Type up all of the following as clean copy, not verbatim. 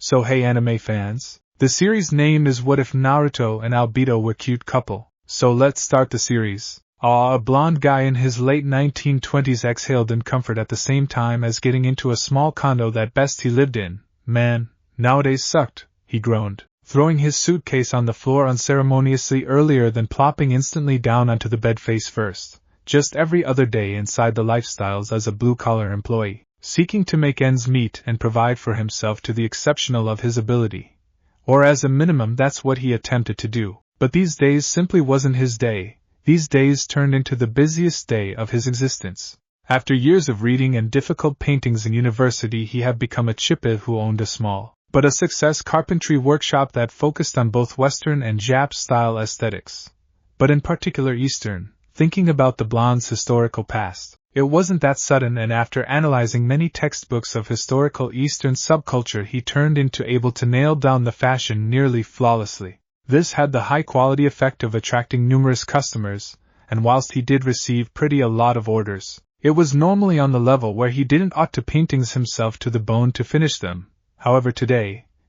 So hey anime fans, the series name is What If Naruto and Albedo Were Cute Couple, so let's start the series. A blonde guy in his late 1920s exhaled in comfort at the same time as getting into a small condo that best he lived in. Man, nowadays sucked, he groaned, throwing his suitcase on the floor unceremoniously earlier than plopping instantly down onto the bed face first. Just every other day inside the lifestyles as a blue-collar employee, seeking to make ends meet and provide for himself to the exceptional of his ability. Or as a minimum that's what he attempted to do. But these days simply wasn't his day. These days turned into the busiest day of his existence. After years of reading and difficult paintings in university, he had become a chippe who owned a small, but a success carpentry workshop that focused on both Western and Jap-style aesthetics. But in particular Eastern, thinking about the blonde's historical past. It wasn't that sudden, and after analyzing many textbooks of historical Eastern subculture, he turned into able to nail down the fashion nearly flawlessly. This had the high-quality effect of attracting numerous customers, and whilst he did receive pretty a lot of orders, it was normally on the level where he didn't ought to paintings himself to the bone to finish them. However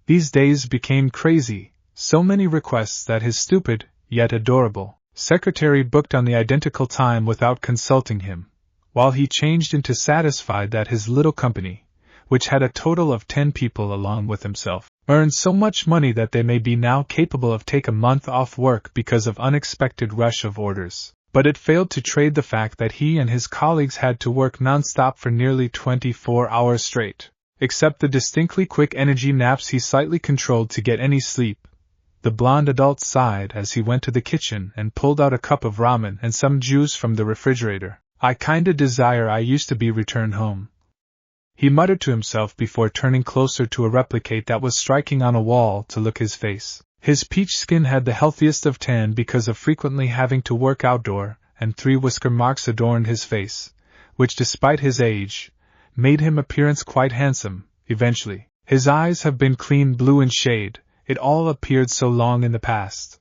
these days became crazy, so many requests that his stupid, yet adorable, secretary booked on the identical time without consulting him, while he changed into satisfied that his little company, which had a total of 10 people along with himself, earned so much money that they may be now capable of take a month off work because of unexpected rush of orders. But it failed to trade the fact that he and his colleagues had to work non-stop for nearly 24 hours straight, except the distinctly quick energy naps he slightly controlled to get any sleep. The blonde adult sighed as he went to the kitchen and pulled out a cup of ramen and some juice from the refrigerator. I kinda desire I used to be returned home, he muttered to himself before turning closer to a replicate that was striking on a wall to look his face. His peach skin had the healthiest of tan because of frequently having to work outdoor, and 3 whisker marks adorned his face, which despite his age, made him appearance quite handsome, eventually. His eyes have been clean blue in shade, it all appeared so long in the past.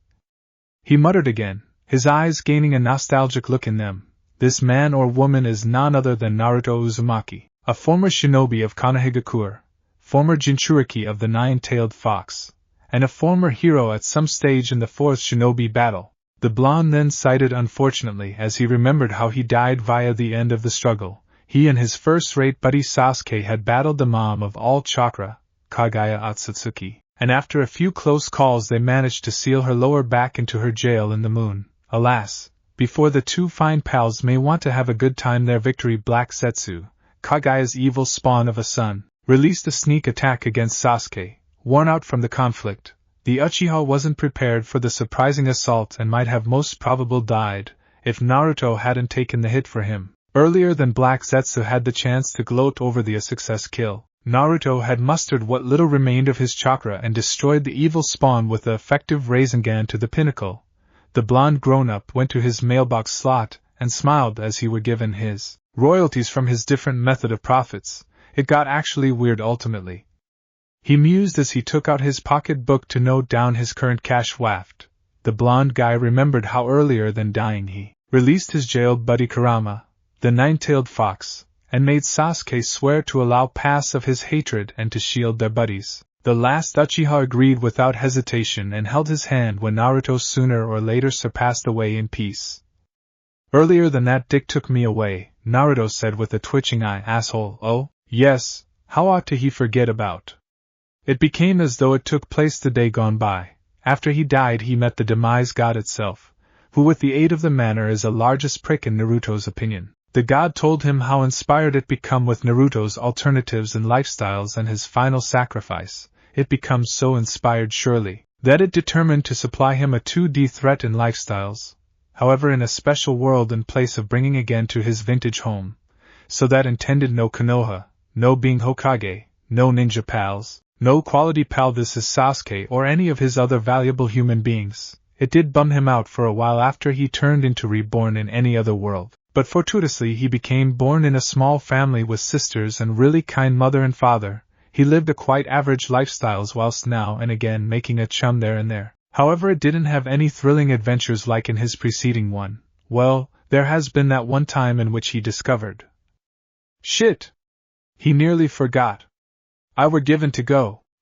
He muttered again, his eyes gaining a nostalgic look in them. This man or woman is none other than Naruto Uzumaki, a former shinobi of Konohagakure, former Jinchuriki of the Nine-Tailed Fox, and a former hero at some stage in the 4th shinobi battle. The blonde then sighed unfortunately as he remembered how he died via the end of the struggle. He and his first-rate buddy Sasuke had battled the mom of all chakra, Kagaya Otsutsuki, and after a few close calls they managed to seal her lower back into her jail in the moon. Alas, before the 2 fine pals may want to have a good time, their victory Black Setsu, Kagaya's evil spawn of a son, released a sneak attack against Sasuke. Worn out from the conflict, the Uchiha wasn't prepared for the surprising assault and might have most probably died if Naruto hadn't taken the hit for him. Earlier than Black Zetsu had the chance to gloat over the success kill, Naruto had mustered what little remained of his chakra and destroyed the evil spawn with the effective Rasengan to the pinnacle. The blonde grown-up went to his mailbox slot and smiled as he were given his royalties from his different method of profits. It got actually weird ultimately. He mused as he took out his pocket book to note down his current cash waft. The blonde guy remembered how earlier than dying he released his jailed buddy Kurama, the Nine-Tailed Fox, and made Sasuke swear to allow pass of his hatred and to shield their buddies. The last Uchiha agreed without hesitation and held his hand when Naruto sooner or later surpassed away in peace. Earlier than that Dick took me away, Naruto said with a twitching eye. Asshole. Oh, yes, how ought to he forget about? It became as though it took place the day gone by. After he died he met the demise god itself, who with the aid of the manor is the largest prick in Naruto's opinion. The god told him how inspired it become with Naruto's alternatives and lifestyles and his final sacrifice. It becomes so inspired surely, that it determined to supply him a 2D threat in lifestyles, however in a special world in place of bringing again to his vintage home, so that intended no Konoha, no being Hokage, no ninja pals, no quality pal this is Sasuke or any of his other valuable human beings. It did bum him out for a while after he turned into reborn in any other world, but fortuitously he became born in a small family with sisters and really kind mother and father. He lived a quite average lifestyles whilst now and again making a chum there and there. However, it didn't have any thrilling adventures like in his preceding one. Well, there has been that one time in which he discovered. Shit! He nearly forgot. I were given to go.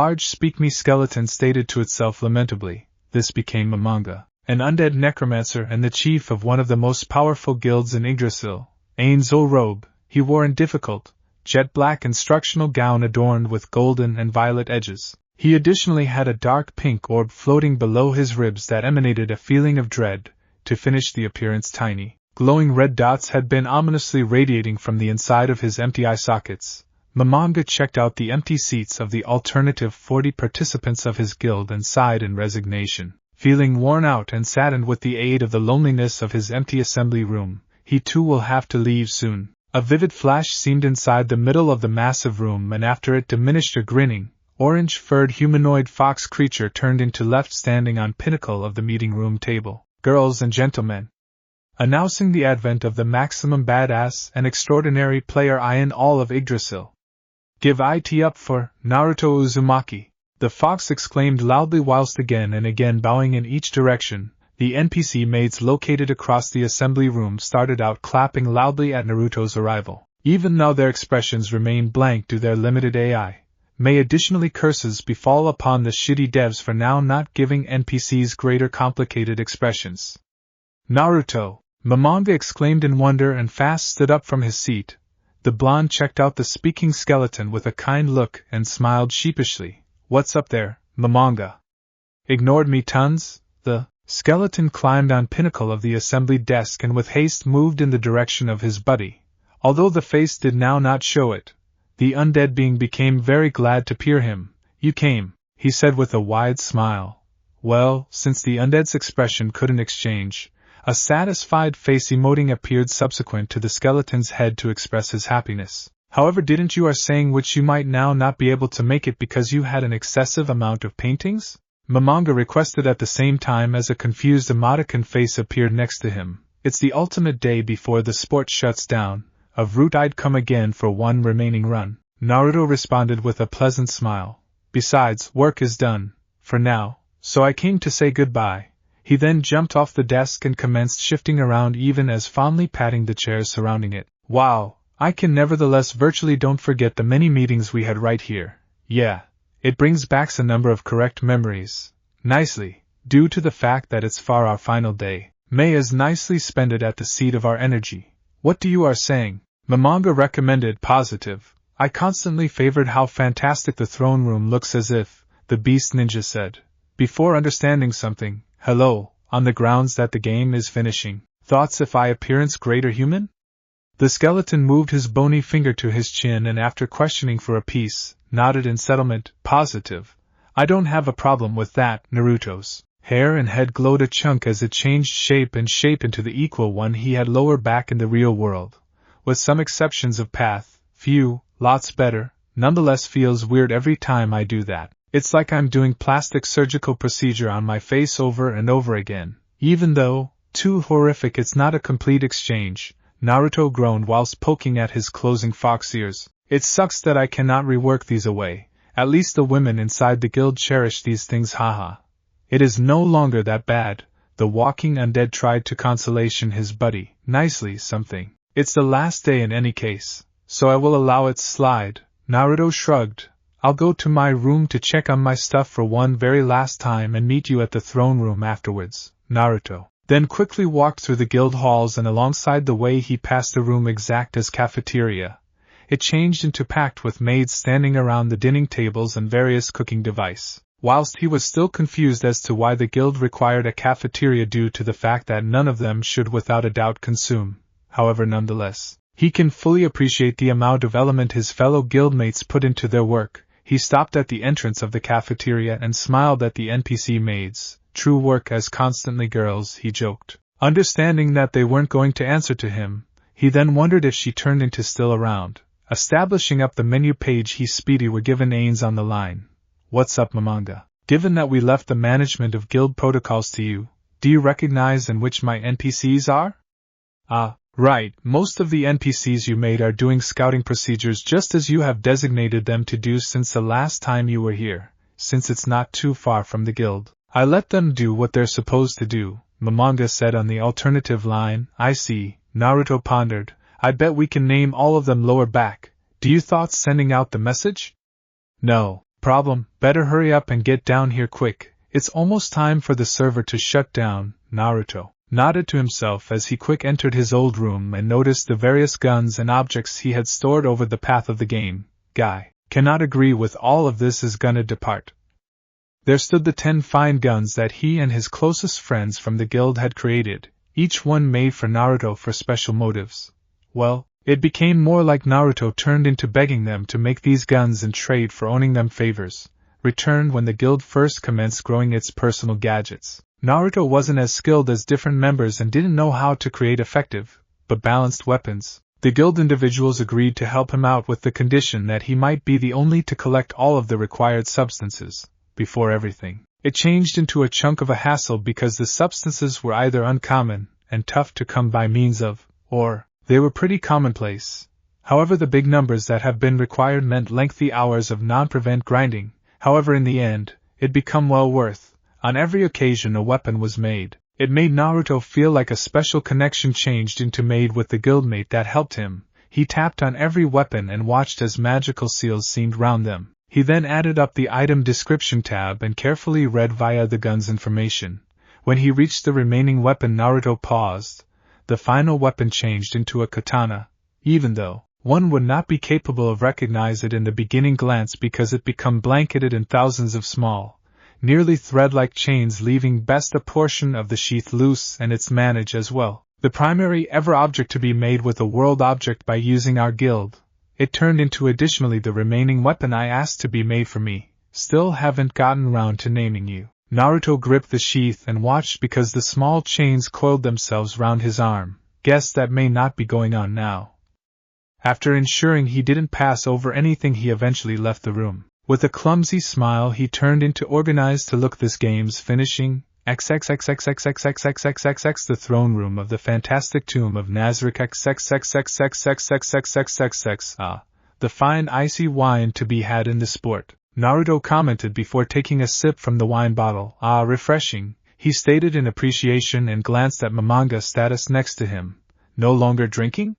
large Speak Me skeleton stated to itself lamentably. This became Mamanga, an undead necromancer and the chief of one of the most powerful guilds in Yggdrasil. Ain's robe, he wore in difficult, jet-black instructional gown adorned with golden and violet edges. He additionally had a dark pink orb floating below his ribs that emanated a feeling of dread. To finish the appearance, tiny, glowing red dots had been ominously radiating from the inside of his empty eye sockets. Mamanga checked out the empty seats of the alternative 40 participants of his guild and sighed in resignation. Feeling worn out and saddened with the aid of the loneliness of his empty assembly room, he too will have to leave soon. A vivid flash seemed inside the middle of the massive room, and after it diminished, a grinning, orange-furred humanoid fox creature turned into left standing on pinnacle of the meeting room table. Girls and gentlemen, announcing the advent of the maximum badass and extraordinary player in all of Yggdrasil. Give it up for Naruto Uzumaki, the fox exclaimed loudly whilst again and again bowing in each direction. The NPC maids located across the assembly room started out clapping loudly at Naruto's arrival. Even though their expressions remain blank due to their limited AI, may additionally curses befall upon the shitty devs for now not giving NPCs greater complicated expressions. Naruto! Mamanga exclaimed in wonder and fast stood up from his seat. The blonde checked out the speaking skeleton with a kind look and smiled sheepishly. What's up there, Mamanga? Ignored me tons? The skeleton climbed on pinnacle of the assembly desk and with haste moved in the direction of his buddy. Although the face did now not show it, The undead being became very glad to peer him. You came, he said with a wide smile. Well, since the undead's expression couldn't exchange, a satisfied face emoting appeared subsequent to the skeleton's head to express his happiness. However, didn't you are saying which you might now not be able to make it because you had an excessive amount of paintings? Momonga requested at the same time as a confused emoticon face appeared next to him. It's the ultimate day before the sport shuts down. Of root I'd come again for one remaining run. Naruto responded with a pleasant smile. Besides, work is done, for now, so I came to say goodbye. He then jumped off the desk and commenced shifting around even as fondly patting the chairs surrounding it. Wow, I can nevertheless virtually don't forget the many meetings we had right here. Yeah, it brings back a number of correct memories. Nicely, due to the fact that it's far our final day. May as nicely spend it at the seat of our energy. What do you are saying? Momonga recommended positive. I constantly favored how fantastic the throne room looks as if, the beast ninja said. Before understanding something, hello, on the grounds that the game is finishing. Thoughts if I appearance greater human? The skeleton moved his bony finger to his chin and after questioning for a piece, nodded in settlement, positive. I don't have a problem with that. Naruto's hair and head glowed a chunk as it changed shape into the equal one he had lower back in the real world. With some exceptions of path, few, lots better, nonetheless feels weird every time I do that. It's like I'm doing plastic surgical procedure on my face over and over again. Even though, too horrific it's not a complete exchange, Naruto groaned whilst poking at his closing fox ears. It sucks that I cannot rework these away. At least the women inside the guild cherish these things, haha. It is no longer that bad. The walking undead tried to consolation his buddy. Nicely something. It's the last day in any case, so I will allow it slide. Naruto shrugged. I'll go to my room to check on my stuff for one very last time and meet you at the throne room afterwards. Naruto then quickly walked through the guild halls and alongside the way he passed a room exact as cafeteria. It changed into packed with maids standing around the dining tables and various cooking device. Whilst he was still confused as to why the guild required a cafeteria due to the fact that none of them should without a doubt consume, however nonetheless, he can fully appreciate the amount of element his fellow guildmates put into their work. He stopped at the entrance of the cafeteria and smiled at the NPC maids. True work as constantly girls, he joked. Understanding that they weren't going to answer to him, he then wondered if she turned into still around. Establishing up the menu page he speedy were given Ains on the line. What's up, Momonga? Given that we left the management of guild protocols to you, do you recognize in which my NPCs are? Ah, right, most of the NPCs you made are doing scouting procedures just as you have designated them to do since the last time you were here, since it's not too far from the guild. I let them do what they're supposed to do, Momonga said on the alternative line. I see, Naruto pondered. I bet we can name all of them lower back. Do you thought sending out the message? No problem, better hurry up and get down here quick. It's almost time for the server to shut down. Naruto nodded to himself as he quick entered his old room and noticed the various guns and objects he had stored over the path of the game. Guy cannot agree with all of this is gonna depart. There stood the 10 fine guns that he and his closest friends from the guild had created, each one made for Naruto for special motives. Well, it became more like Naruto turned into begging them to make these guns in trade for owning them favors, returned when the guild first commenced growing its personal gadgets. Naruto wasn't as skilled as different members and didn't know how to create effective, but balanced weapons. The guild individuals agreed to help him out with the condition that he might be the only to collect all of the required substances. Before everything, it changed into a chunk of a hassle because the substances were either uncommon and tough to come by means of, or they were pretty commonplace. However, the big numbers that have been required meant lengthy hours of non-prevent grinding. However, in the end, it became well worth. On every occasion a weapon was made. It made Naruto feel like a special connection changed into made with the guildmate that helped him. He tapped on every weapon and watched as magical seals seemed round them. He then added up the item description tab and carefully read via the gun's information. When he reached the remaining weapon, Naruto paused. The final weapon changed into a katana, even though one would not be capable of recognizing it in the beginning glance because it became blanketed in thousands of small, nearly thread-like chains, leaving best a portion of the sheath loose and its manage as well. The primary ever object to be made with a world object by using our guild. it turned into additionally the remaining weapon I asked to be made for me. Still haven't gotten round to naming you. Naruto gripped the sheath and watched because the small chains coiled themselves round his arm. Guess that may not be going on now. After ensuring he didn't pass over anything, he eventually left the room. With a clumsy smile, he turned into organized to look this game's finishing. XXXXXXXXXXXX the throne room of the fantastic tomb of Nazarick XXXXXXXXXXXXX. Ah, the fine icy wine to be had in the sport, Naruto commented before taking a sip from the wine bottle. Ah, refreshing, he stated in appreciation and glanced at Momonga's status next to him. No longer drinking?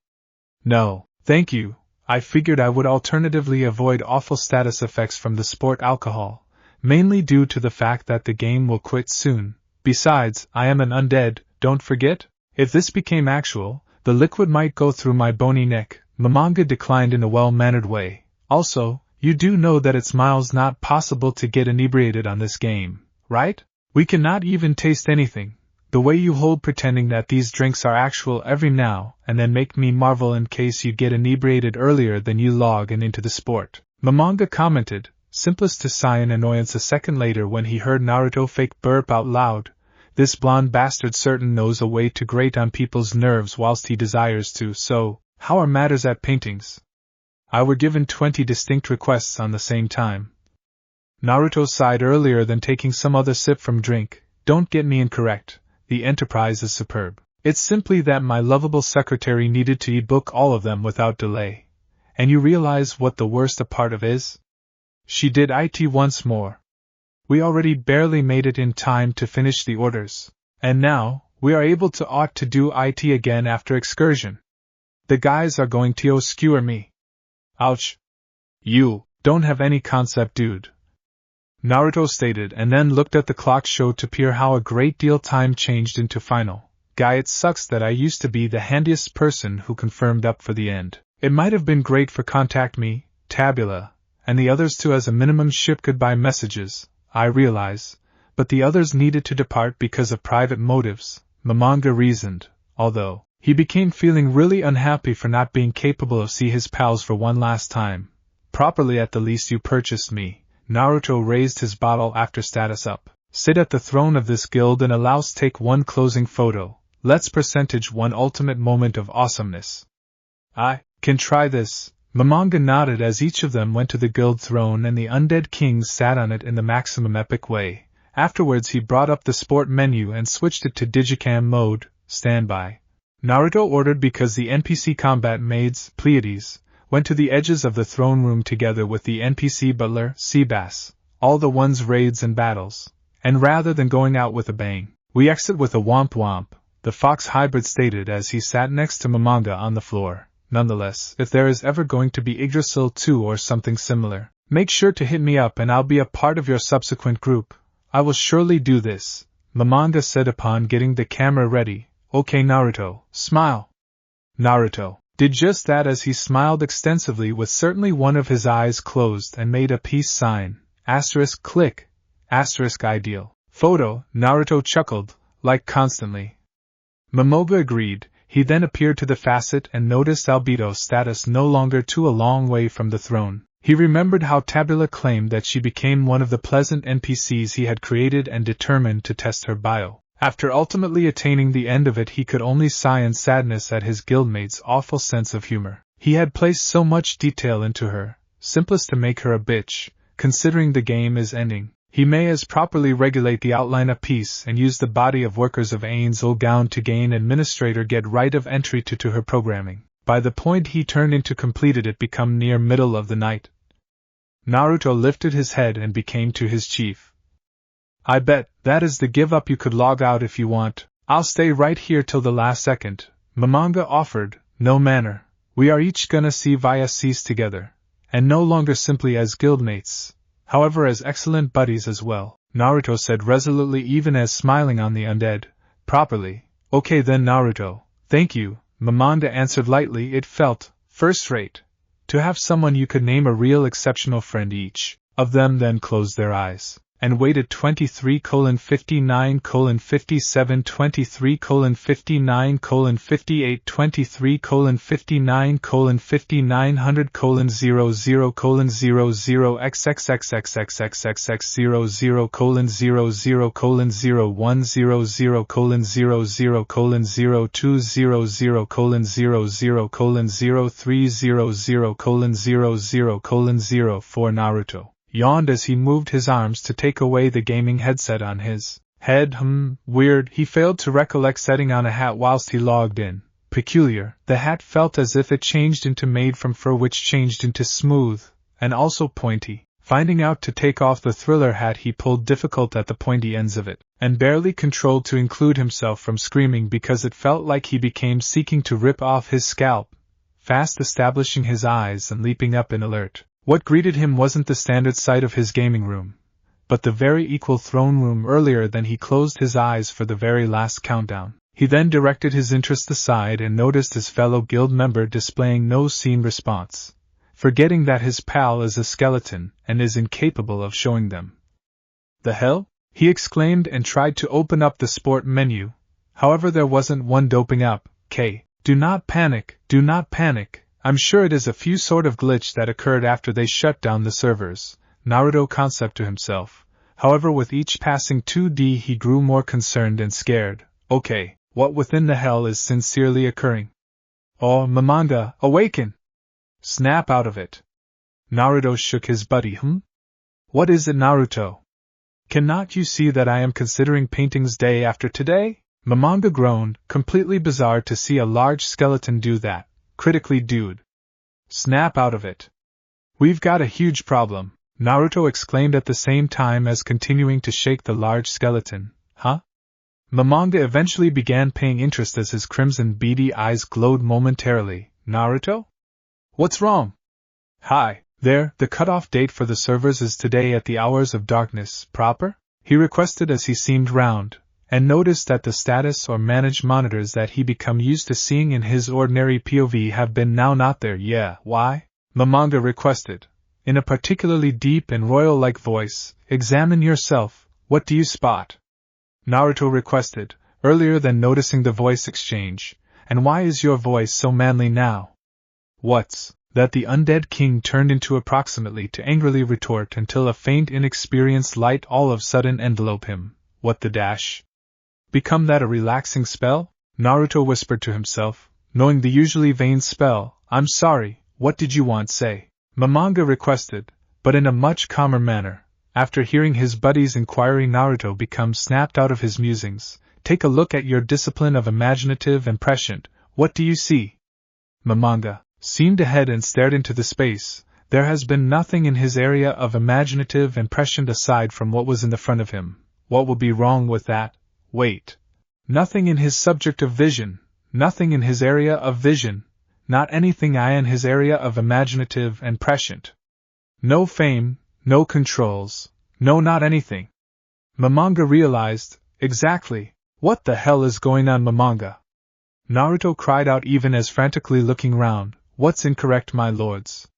No, thank you. I figured I would alternatively avoid awful status effects from the sport alcohol, mainly due to the fact that the game will quit soon. Besides, I am an undead, don't forget? If this became actual, the liquid might go through my bony neck. Momonga declined in a well-mannered way. Also, you do know that it's miles not possible to get inebriated on this game, right? We cannot even taste anything. The way you hold pretending that these drinks are actual every now and then make me marvel in case you get inebriated earlier than you log in into the sport, Momonga commented, simplest to sigh in annoyance a second later when he heard Naruto fake burp out loud. This blonde bastard certain knows a way to grate on people's nerves whilst he desires to. So, how are matters at paintings? I were given 20 distinct requests on the same time. Naruto sighed earlier than taking some other sip from drink. Don't get me incorrect, the enterprise is superb. It's simply that my lovable secretary needed to e-book all of them without delay. And you realize what the worst a part of is? She did IT once more. We already barely made it in time to finish the orders. And now, we are able to do IT again after excursion. The guys are going to skewer me. Ouch. You don't have any concept, dude. Naruto stated and then looked at the clock show to peer how a great deal time changed into final. Guy, it sucks that I used to be the handiest person who confirmed up for the end. It might have been great for Contact Me, Tabula, and the others too as a minimum ship goodbye messages, I realize, but the others needed to depart because of private motives, Momonga reasoned, although he became feeling really unhappy for not being capable of see his pals for one last time. Properly at the least you purchased me. Naruto raised his bottle after status up. Sit at the throne of this guild and allows take one closing photo. Let's percentage one ultimate moment of awesomeness. I can try this. Momonga nodded as each of them went to the guild throne and the undead kings sat on it in the maximum epic way. Afterwards he brought up the sport menu and switched it to digicam mode, standby. Naruto ordered because the NPC combat maids, Pleiades, went to the edges of the throne room together with the NPC butler, Seabass, all the ones raids and battles. And rather than going out with a bang, we exit with a womp womp, the fox hybrid stated as he sat next to Momonga on the floor. Nonetheless, if there is ever going to be Yggdrasil 2 or something similar, make sure to hit me up and I'll be a part of your subsequent group. I will surely do this, Momonga said upon getting the camera ready. Okay Naruto, smile. Naruto did just that as he smiled extensively with certainly one of his eyes closed and made a peace sign. Asterisk click. Asterisk ideal. Photo, Naruto chuckled, like constantly. Momonga agreed. He then appeared to the facet and noticed Albedo's status no longer too a long way from the throne. He remembered how Tabula claimed that she became one of the pleasant NPCs he had created and determined to test her bio. After ultimately attaining the end of it, he could only sigh in sadness at his guildmate's awful sense of humor. He had placed so much detail into her, simplest to make her a bitch. Considering the game is ending, he may as properly regulate the outline of peace and use the body of workers of Ain's Gown to gain administrator get right of entry to her programming. By the point he turned into completed it become near middle of the night. Naruto lifted his head and became to his chief. I bet that is the give up. You could log out if you want. I'll stay right here till the last second, Momonga offered. No manner. We are each gonna see VSCs together, and no longer simply as guildmates, however as excellent buddies as well, Naruto said resolutely even as smiling on the undead. Properly. Okay then Naruto, thank you, Momonga answered lightly. It felt first rate to have someone you could name a real exceptional friend. Each of them then closed their eyes. and waited 23:59:57 23:59:58 23:59:5900:00:00 xxxxxxx00:00:00:00:00:00:00:00:00:00:00:00:00:00:00:00:00:00:00:0 Naruto yawned as he moved his arms to take away the gaming headset on his head. Weird, he failed to recollect setting on a hat whilst he logged in. Peculiar, the hat felt as if it changed into made from fur, which changed into smooth, and also pointy. Finding out to take off the thriller hat, he pulled difficult at the pointy ends of it, and barely controlled to include himself from screaming because it felt like he became seeking to rip off his scalp, fast establishing his eyes and leaping up in alert. What greeted him wasn't the standard sight of his gaming room, but the very equal throne room earlier than he closed his eyes for the very last countdown. He then directed his interest aside and noticed his fellow guild member displaying no seen response, forgetting that his pal is a skeleton and is incapable of showing them. The hell? He exclaimed and tried to open up the sport menu. However, there wasn't one doping up. Do not panic, do not panic. I'm sure it is a few sort of glitch that occurred after they shut down the servers, Naruto concept to himself. However, with each passing 2D he grew more concerned and scared. Okay, what within the hell is sincerely occurring? Oh, Mamanga, awaken! Snap out of it. Naruto shook his buddy. What is it, Naruto? Cannot you see that I am considering paintings day after today? Mamanga groaned, completely bizarre to see a large skeleton do that. Critically, dude. Snap out of it. We've got a huge problem, Naruto exclaimed at the same time as continuing to shake the large skeleton. Huh? Mamanga eventually began paying interest as his crimson beady eyes glowed momentarily. Naruto? What's wrong? Hi, there, the cutoff date for the servers is today at the hours of darkness, proper? He requested as he seemed round, and noticed that the status or manage monitors that he become used to seeing in his ordinary POV have been now not there. Yeah, why? Mamanga requested, in a particularly deep and royal-like voice, examine yourself, what do you spot? Naruto requested, earlier than noticing the voice exchange, and why is your voice so manly now? What's that? The undead king turned into approximately to angrily retort until a faint inexperienced light all of sudden enveloped him. What the dash? Become that a relaxing spell? Naruto whispered to himself, knowing the usually vain spell. I'm sorry, what did you want say? Mamanga requested, but in a much calmer manner. After hearing his buddy's inquiry, Naruto became snapped out of his musings. Take a look at your discipline of imaginative and prescient. What do you see? Mamanga seemed ahead and stared into the space. There has been nothing in his area of imaginative and prescient aside from what was in the front of him. What will be wrong with that? Wait. Nothing in his subject of vision, nothing in his area of vision, not anything in his area of imaginative and prescient. No fame, no controls, no not anything. Mamanga realized, exactly, what the hell is going on, Mamanga? Naruto cried out even as frantically looking round, what's incorrect, my lords?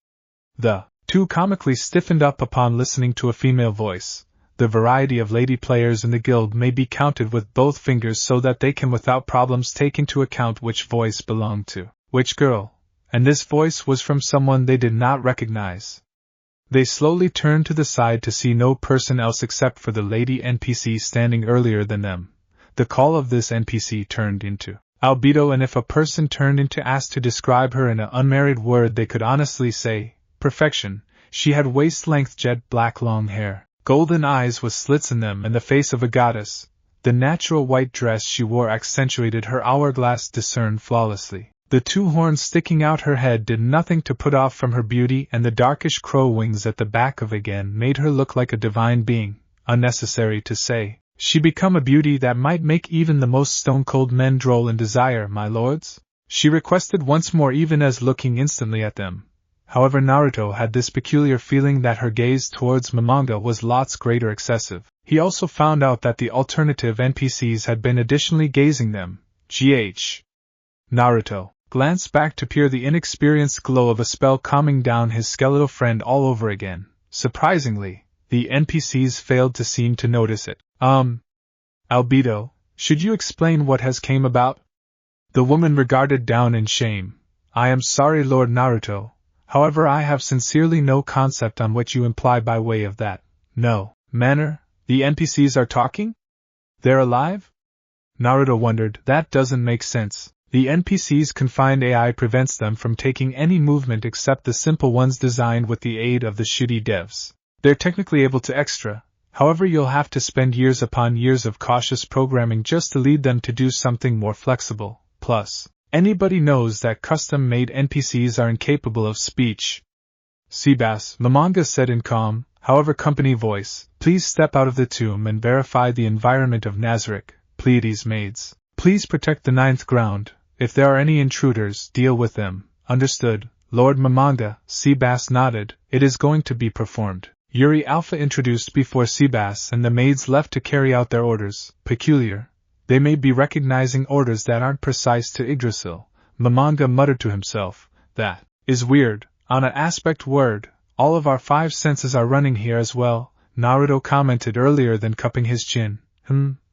The two comically stiffened up upon listening to a female voice. The variety of lady players in the guild may be counted with both fingers so that they can without problems take into account which voice belonged to which girl, and this voice was from someone they did not recognize. They slowly turned to the side to see no person else except for the lady NPC standing earlier than them. The call of this NPC turned into albedo, and if a person turned into asked to describe her in an unmarried word, they could honestly say, perfection. She had waist-length jet black long hair, golden eyes with slits in them, and the face of a goddess. The natural white dress she wore accentuated her hourglass discern flawlessly. The two horns sticking out her head did nothing to put off from her beauty, and the darkish crow wings at the back of again made her look like a divine being. Unnecessary to say, she become a beauty that might make even the most stone-cold men droll in desire, my lords? She requested once more, even as looking instantly at them. However, Naruto had this peculiar feeling that her gaze towards Mamanga was lots greater excessive. He also found out that the alternative NPCs had been additionally gazing them. Naruto glanced back to peer the inexperienced glow of a spell calming down his skeletal friend all over again. Surprisingly, The NPCs failed to seem to notice it. Albedo, should you explain what has came about? The woman regarded down in shame. I am sorry, Lord Naruto. However, I have sincerely no concept on what you imply by way of that. No. Manner? The NPCs are talking? They're alive? Naruto wondered. That doesn't make sense. The NPC's confined AI prevents them from taking any movement except the simple ones designed with the aid of the shitty devs. They're technically able to extra, however you'll have to spend years upon years of cautious programming just to lead them to do something more flexible. Plus, anybody knows that custom-made NPCs are incapable of speech. Seabass, Momonga said in calm, however company voice, please step out of the tomb and verify the environment of Nazarick, Pleiades maids. Please protect the ninth ground. If there are any intruders, deal with them. Understood, Lord Momonga. Seabass nodded. It is going to be performed. Yuri Alpha introduced before Seabass and the maids left to carry out their orders. Peculiar. They may be recognizing orders that aren't precise to Yggdrasil. Momonga muttered to himself. That is weird. On an aspect word, all of our five senses are running here as well, Naruto commented earlier than cupping his chin.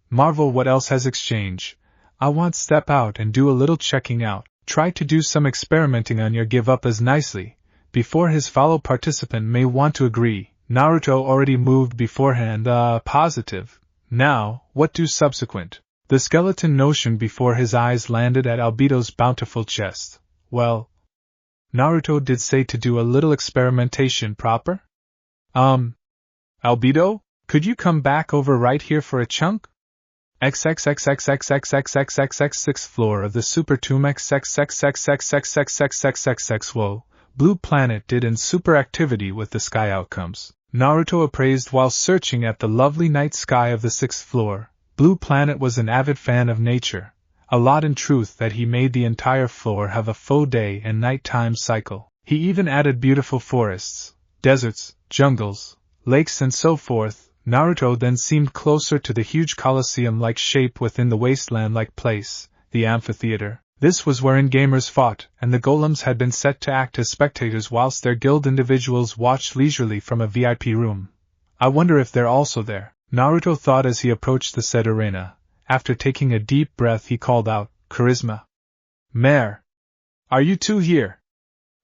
Marvel what else has exchange. I want step out and do a little checking out. Try to do some experimenting on your give up as nicely, before his fellow participant may want to agree. Naruto already moved beforehand, positive. Now, what do subsequent? The skeleton notion before his eyes landed at Albedo's bountiful chest. Well, Naruto did say to do a little experimentation proper? Albedo, could you come back over right here for a chunk? XXXXXXXXXXX 6th floor of the Super Tomb XXXXXXXXXXXX Whoa, Blue Planet did in super activity with the sky outcomes. Naruto appraised while searching at the lovely night sky of the 6th floor. Blue Planet was an avid fan of nature. A lot in truth that he made the entire floor have a faux day and nighttime cycle. He even added beautiful forests, deserts, jungles, lakes and so forth. Naruto then seemed closer to the huge Colosseum-like shape within the wasteland-like place, the amphitheater. This was wherein gamers fought, and the golems had been set to act as spectators whilst their guild individuals watched leisurely from a VIP room. I wonder if they're also there, Naruto thought as he approached the said arena. After taking a deep breath he called out, Charisma. Mare! Are you two here?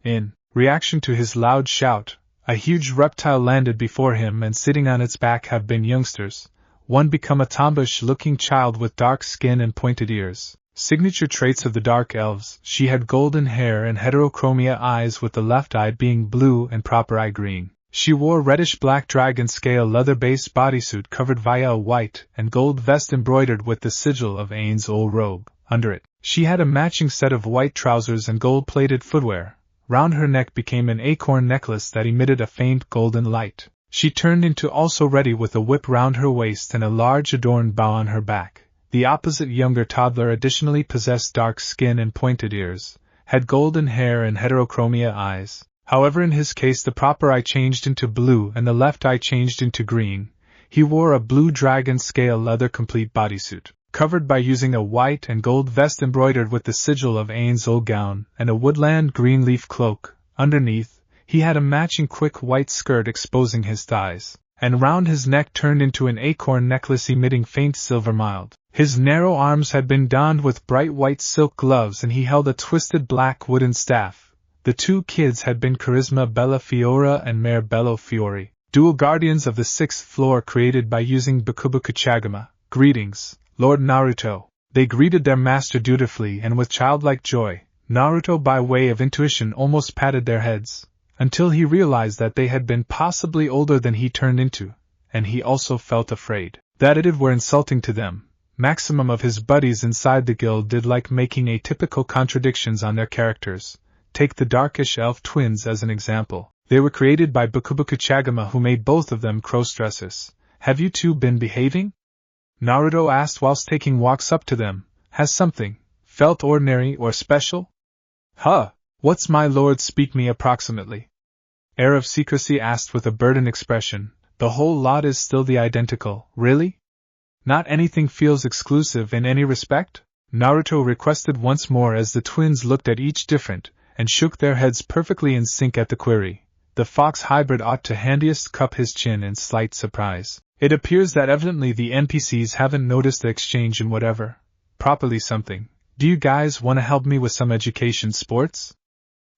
In reaction to his loud shout, a huge reptile landed before him and sitting on its back have been youngsters, one become a tomboyish-looking child with dark skin and pointed ears. Signature traits of the dark elves, she had golden hair and heterochromia eyes with the left eye being blue and proper eye green. She wore reddish-black dragon-scale leather-based bodysuit covered via a white and gold vest embroidered with the sigil of Ain's old robe. Under it, she had a matching set of white trousers and gold-plated footwear. Round her neck became an acorn necklace that emitted a faint golden light. She turned into also ready with a whip round her waist and a large adorned bow on her back. The opposite younger toddler additionally possessed dark skin and pointed ears, had golden hair and heterochromia eyes. However, in his case the proper eye changed into blue and the left eye changed into green. He wore a blue dragon-scale leather complete bodysuit, covered by using a white and gold vest embroidered with the sigil of Ain's old gown, and a woodland green leaf cloak. Underneath, he had a matching quick white skirt exposing his thighs, and round his neck turned into an acorn necklace emitting faint silver mild. His narrow arms had been donned with bright white silk gloves and he held a twisted black wooden staff. The two kids had been Charisma Bella Fiora and Mare Bello Fiore, dual guardians of the 6th floor created by using Bakubaku Chagama. Greetings, Lord Naruto. They greeted their master dutifully and with childlike joy. Naruto by way of intuition almost patted their heads, until he realized that they had been possibly older than he turned into, and he also felt afraid that it were insulting to them. Maximum of his buddies inside the guild did like making atypical contradictions on their characters. Take the darkish elf twins as an example. They were created by Bakubaku Chagama who made both of them cross-dressers. Have you two been behaving? Naruto asked whilst taking walks up to them. Has something felt ordinary or special? Huh, what's my lord speak me approximately? Air of secrecy asked with a burdened expression. The whole lot is still the identical, really? Not anything feels exclusive in any respect? Naruto requested once more as the twins looked at each different, and shook their heads perfectly in sync at the query. The fox hybrid ought to handiest cup his chin in slight surprise. It appears that evidently the NPCs haven't noticed the exchange in whatever. Properly something. Do you guys want to help me with some education sports?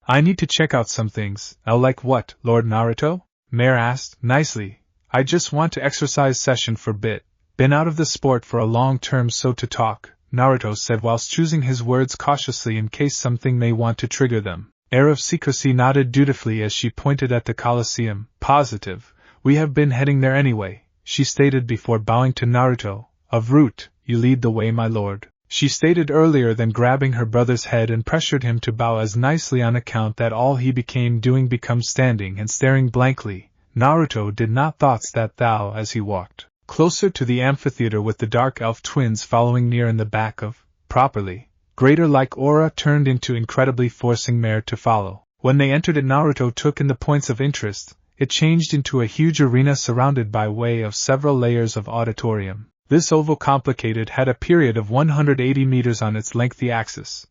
I need to check out some things. Like what, Lord Naruto? Mare asked, nicely. I just want to exercise session for bit. Been out of the sport for a long term so to talk, Naruto said whilst choosing his words cautiously in case something may want to trigger them. Air of secrecy nodded dutifully as she pointed at the Colosseum. Positive. We have been heading there anyway, she stated before bowing to Naruto. Of route, you lead the way, my lord. She stated earlier, then grabbing her brother's head and pressured him to bow as nicely on account that all he became doing becomes standing and staring blankly. Naruto did not thoughts that thou as he walked closer to the amphitheater with the dark elf twins following near in the back of, properly, greater-like aura turned into incredibly forcing Mare to follow. When they entered it, Naruto took in the points of interest. It changed into a huge arena surrounded by way of several layers of auditorium. This oval complicated had a period of 180 meters on its lengthy axis,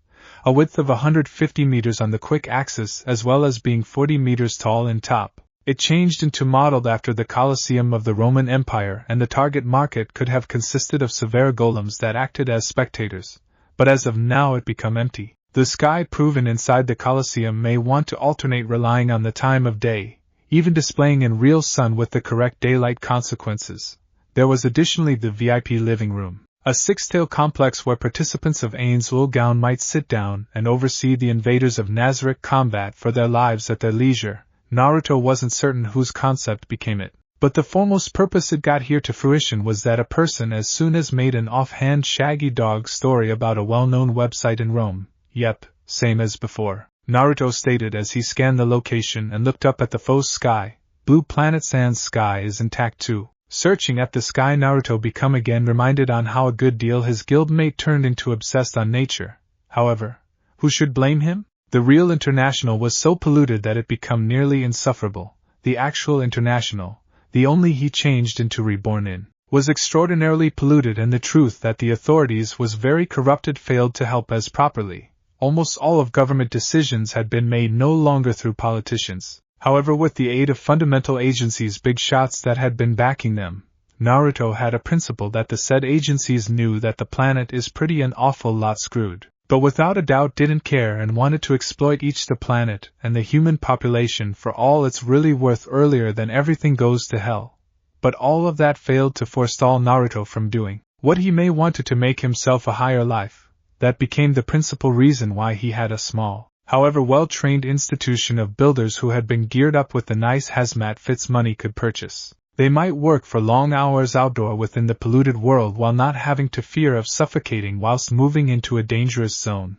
a width of 150 meters on the quick axis, as well as being 40 meters tall in top. It changed into modeled after the Colosseum of the Roman Empire, and the target market could have consisted of severe golems that acted as spectators, but as of now it become empty. The sky proven inside the Colosseum may want to alternate relying on the time of day, even displaying in real sun with the correct daylight consequences. There was additionally the VIP living room, a six-tail complex where participants of Ain's Gown might sit down and oversee the invaders of Nazarick combat for their lives at their leisure. Naruto wasn't certain whose concept became it, but the foremost purpose it got here to fruition was that a person as soon as made an offhand shaggy dog story about a well-known website in Rome. Yep, same as before, Naruto stated as he scanned the location and looked up at the faux sky. Blue Planet Sand's sky is intact too. Searching at the sky, Naruto become again reminded on how a good deal his guildmate turned into obsessed on nature. However, who should blame him? The real International was so polluted that it become nearly insufferable. The actual International, the only he changed into reborn in, was extraordinarily polluted, and the truth that the authorities was very corrupted failed to help as properly. Almost all of government decisions had been made no longer through politicians. However, with the aid of fundamental agencies, big shots that had been backing them, Naruto had a principle that the said agencies knew that the planet is pretty an awful lot screwed, but without a doubt didn't care and wanted to exploit each the planet and the human population for all it's really worth earlier than everything goes to hell. But all of that failed to forestall Naruto from doing what he may wanted to make himself a higher life. That became the principal reason why he had a small, however well-trained institution of builders who had been geared up with the nice hazmat fits money could purchase. They might work for long hours outdoor within the polluted world while not having to fear of suffocating whilst moving into a dangerous zone,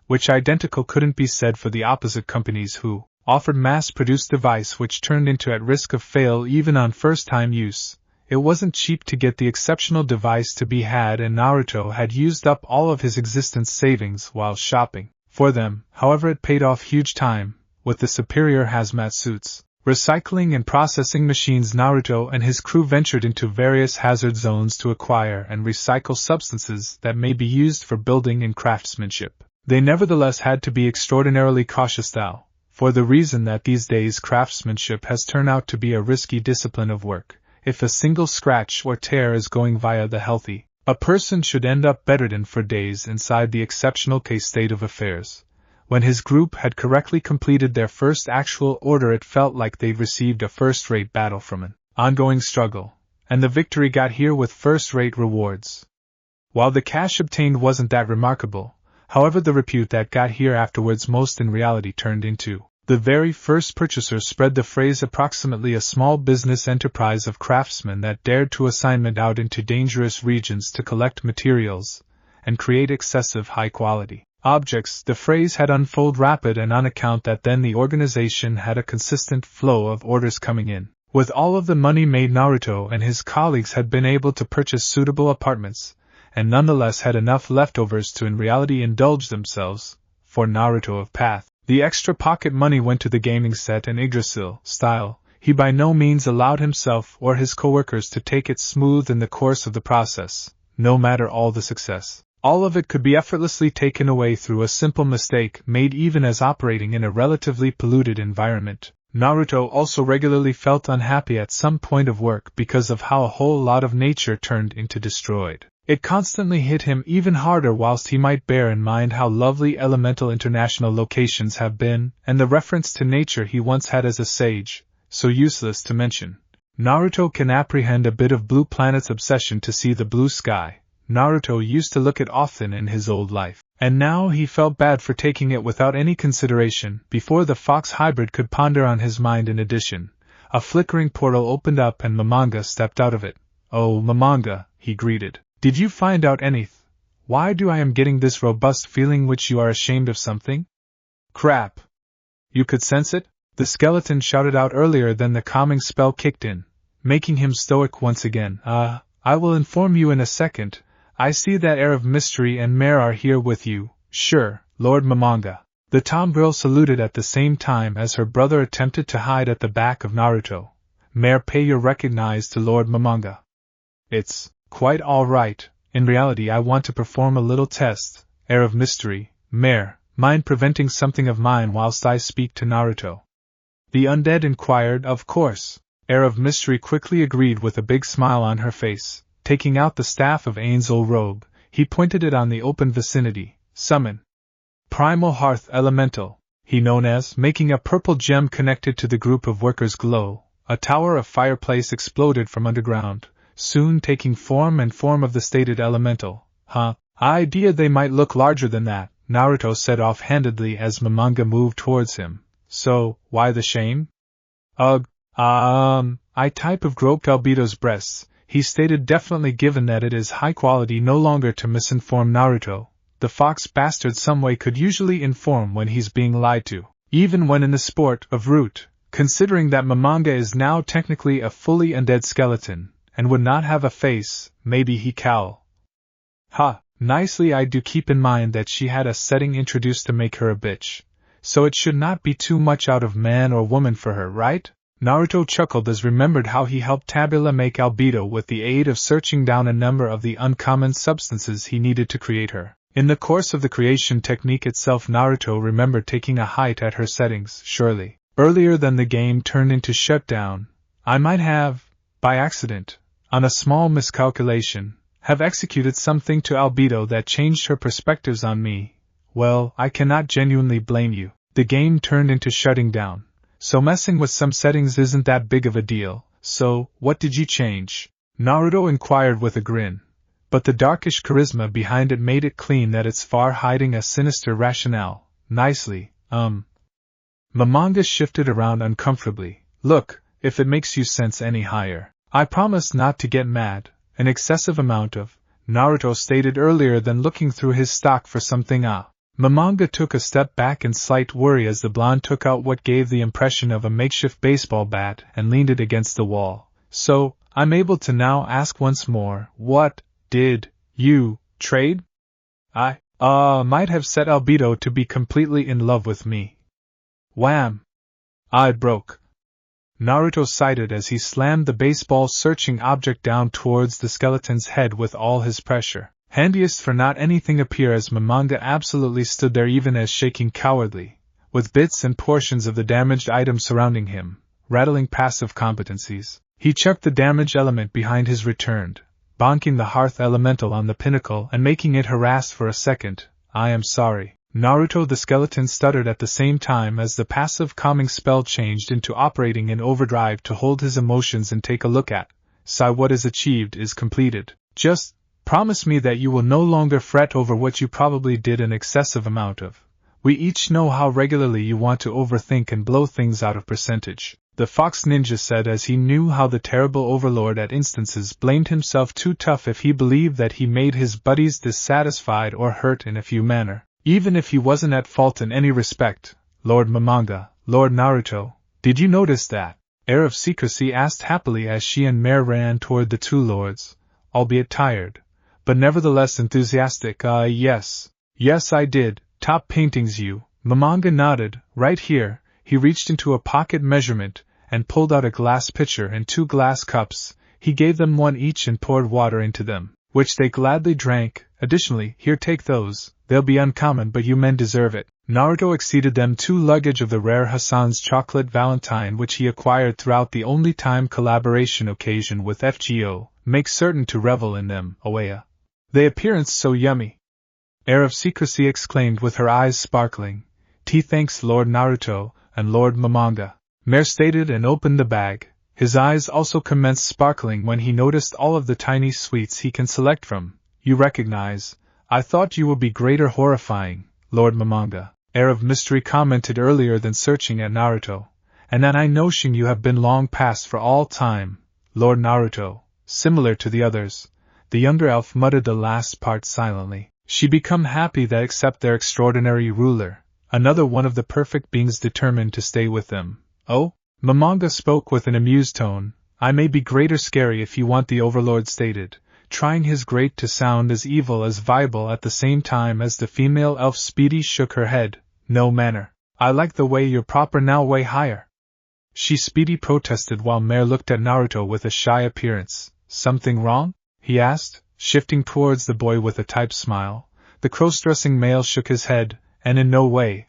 which identical couldn't be said for the opposite companies who offered mass-produced device which turned into at risk of fail even on first-time use. It wasn't cheap to get the exceptional device to be had, and Naruto had used up all of his existence savings while shopping for them. However, it paid off huge time, with the superior hazmat suits, recycling and processing machines. Naruto and his crew ventured into various hazard zones to acquire and recycle substances that may be used for building and craftsmanship. They nevertheless had to be extraordinarily cautious though, for the reason that these days craftsmanship has turned out to be a risky discipline of work. If a single scratch or tear is going via the healthy, a person should end up bedridden for days inside the exceptional case state of affairs. When his group had correctly completed their first actual order, it felt like they'd received a first-rate battle from an ongoing struggle, and the victory got here with first-rate rewards. While the cash obtained wasn't that remarkable, however, the repute that got here afterwards most in reality turned into the very first purchaser spread the phrase approximately a small business enterprise of craftsmen that dared to assignment out into dangerous regions to collect materials and create excessive high-quality objects. The phrase had unfold rapid, and on account that then the organization had a consistent flow of orders coming in. With all of the money made, Naruto and his colleagues had been able to purchase suitable apartments, and nonetheless had enough leftovers to in reality indulge themselves. For Naruto of Path, the extra pocket money went to the gaming set and Yggdrasil style. He by no means allowed himself or his coworkers to take it smooth in the course of the process. No matter all the success, all of it could be effortlessly taken away through a simple mistake made even as operating in a relatively polluted environment. Naruto also regularly felt unhappy at some point of work because of how a whole lot of nature turned into destroyed. It constantly hit him even harder whilst he might bear in mind how lovely elemental international locations have been, and the reference to nature he once had as a sage, so useless to mention. Naruto can apprehend a bit of Blue Planet's obsession to see the blue sky. Naruto used to look at often in his old life, and now he felt bad for taking it without any consideration. Before the fox hybrid could ponder on his mind in addition, a flickering portal opened up and Mamanga stepped out of it. "Oh, Mamanga," he greeted. "Did you find out anything? Why do I am getting this robust feeling which you are ashamed of something?" "Crap! You could sense it?" The skeleton shouted out earlier than the calming spell kicked in, making him stoic once again. I will inform you in a second. I see that air of mystery and Mare are here with you." "Sure, Lord Mamanga." The tomgirl saluted at the same time as her brother attempted to hide at the back of Naruto. "Mare, pay your recognize to Lord Mamanga." "It's quite all right. In reality I want to perform a little test. Air of mystery, Mare, mind preventing something of mine whilst I speak to Naruto?" The undead inquired. "Of course." Air of mystery quickly agreed with a big smile on her face. Taking out the staff of Ainzel robe, he pointed it on the open vicinity. "Summon Primal Hearth Elemental," he known as, making a purple gem connected to the group of workers glow. A tower of fireplace exploded from underground, soon taking form of the stated elemental. Idea they might look larger than that," Naruto said offhandedly as Mamanga moved towards him. "So, why the shame?" I type of groped Albedo's breasts," he stated, definitely given that it is high quality no longer to misinform Naruto. The fox bastard someway could usually inform when he's being lied to, even when in the sport of root, considering that Mamanga is now technically a fully undead skeleton, and would not have a face. Maybe he cowl. Nicely. I do keep in mind that she had a setting introduced to make her a bitch, so it should not be too much out of man or woman for her, right? Naruto chuckled as remembered how he helped Tabula make Albedo with the aid of searching down a number of the uncommon substances he needed to create her. In the course of the creation technique itself, Naruto remembered taking a height at her settings. Surely, earlier than the game turned into shutdown, I might have, by accident, on a small miscalculation, have executed something to Albedo that changed her perspectives on me. Well, I cannot genuinely blame you. The game turned into shutting down, so messing with some settings isn't that big of a deal. So, what did you change? Naruto inquired with a grin. But the darkish charisma behind it made it clean that it's far hiding a sinister rationale. Nicely, Mamanga shifted around uncomfortably. Look, if it makes you sense any higher, I promise not to get mad. An excessive amount of, Naruto stated earlier than looking through his stock for something. Mamanga took a step back in slight worry as the blonde took out what gave the impression of a makeshift baseball bat and leaned it against the wall. So, I'm able to now ask once more, what did you trade? I might have set Albedo to be completely in love with me. Wham! I broke. Naruto sighed as he slammed the baseball-searching object down towards the skeleton's head with all his pressure. Handiest for not anything appear as Mamanga absolutely stood there even as shaking cowardly, with bits and portions of the damaged item surrounding him, rattling passive competencies. He chucked the damaged element behind his returned, bonking the hearth elemental on the pinnacle and making it harass for a second. I am sorry. Naruto the skeleton stuttered at the same time as the passive calming spell changed into operating in overdrive to hold his emotions and take a look at. Sigh, what is achieved is completed. Just promise me that you will no longer fret over what you probably did an excessive amount of. We each know how regularly you want to overthink and blow things out of percentage. The fox ninja said as he knew how the terrible overlord at instances blamed himself too tough if he believed that he made his buddies dissatisfied or hurt in a few manner. Even if he wasn't at fault in any respect. Lord Mamanga, Lord Naruto, did you notice that? Air of secrecy asked happily as she and Mare ran toward the two lords, albeit tired, but nevertheless enthusiastic. Yes. Yes, I did. Top paintings you. Mamanga nodded. Right here. He reached into a pocket measurement and pulled out a glass pitcher and 2 glass cups. He gave them one each and poured water into them, which they gladly drank. Additionally, here take those, they'll be uncommon but you men deserve it. Naruto exceeded them 2 luggage of the rare Hassan's Chocolate Valentine which he acquired throughout the only time collaboration occasion with FGO, make certain to revel in them, Oya. They appearance so yummy. Air of Secrecy exclaimed with her eyes sparkling. Thanks Lord Naruto, and Lord Momonga. Mare stated and opened the bag. His eyes also commenced sparkling when he noticed all of the tiny sweets he can select from. You recognize, I thought you would be greater horrifying, Lord Momonga. Air of Mystery commented earlier than searching at Naruto. And that I notion you have been long past for all time, Lord Naruto, similar to the others. The younger elf muttered the last part silently. She become happy that except their extraordinary ruler, another one of the perfect beings determined to stay with them. Oh? Momonga spoke with an amused tone. I may be greater scary if you want, the Overlord stated, trying his great to sound as evil as viable at the same time as the female elf Speedy shook her head. No manner. I like the way you're proper now, way higher. She Speedy protested while Mare looked at Naruto with a shy appearance. Something wrong? He asked, shifting towards the boy with a type smile. The cross-dressing male shook his head, and in no way.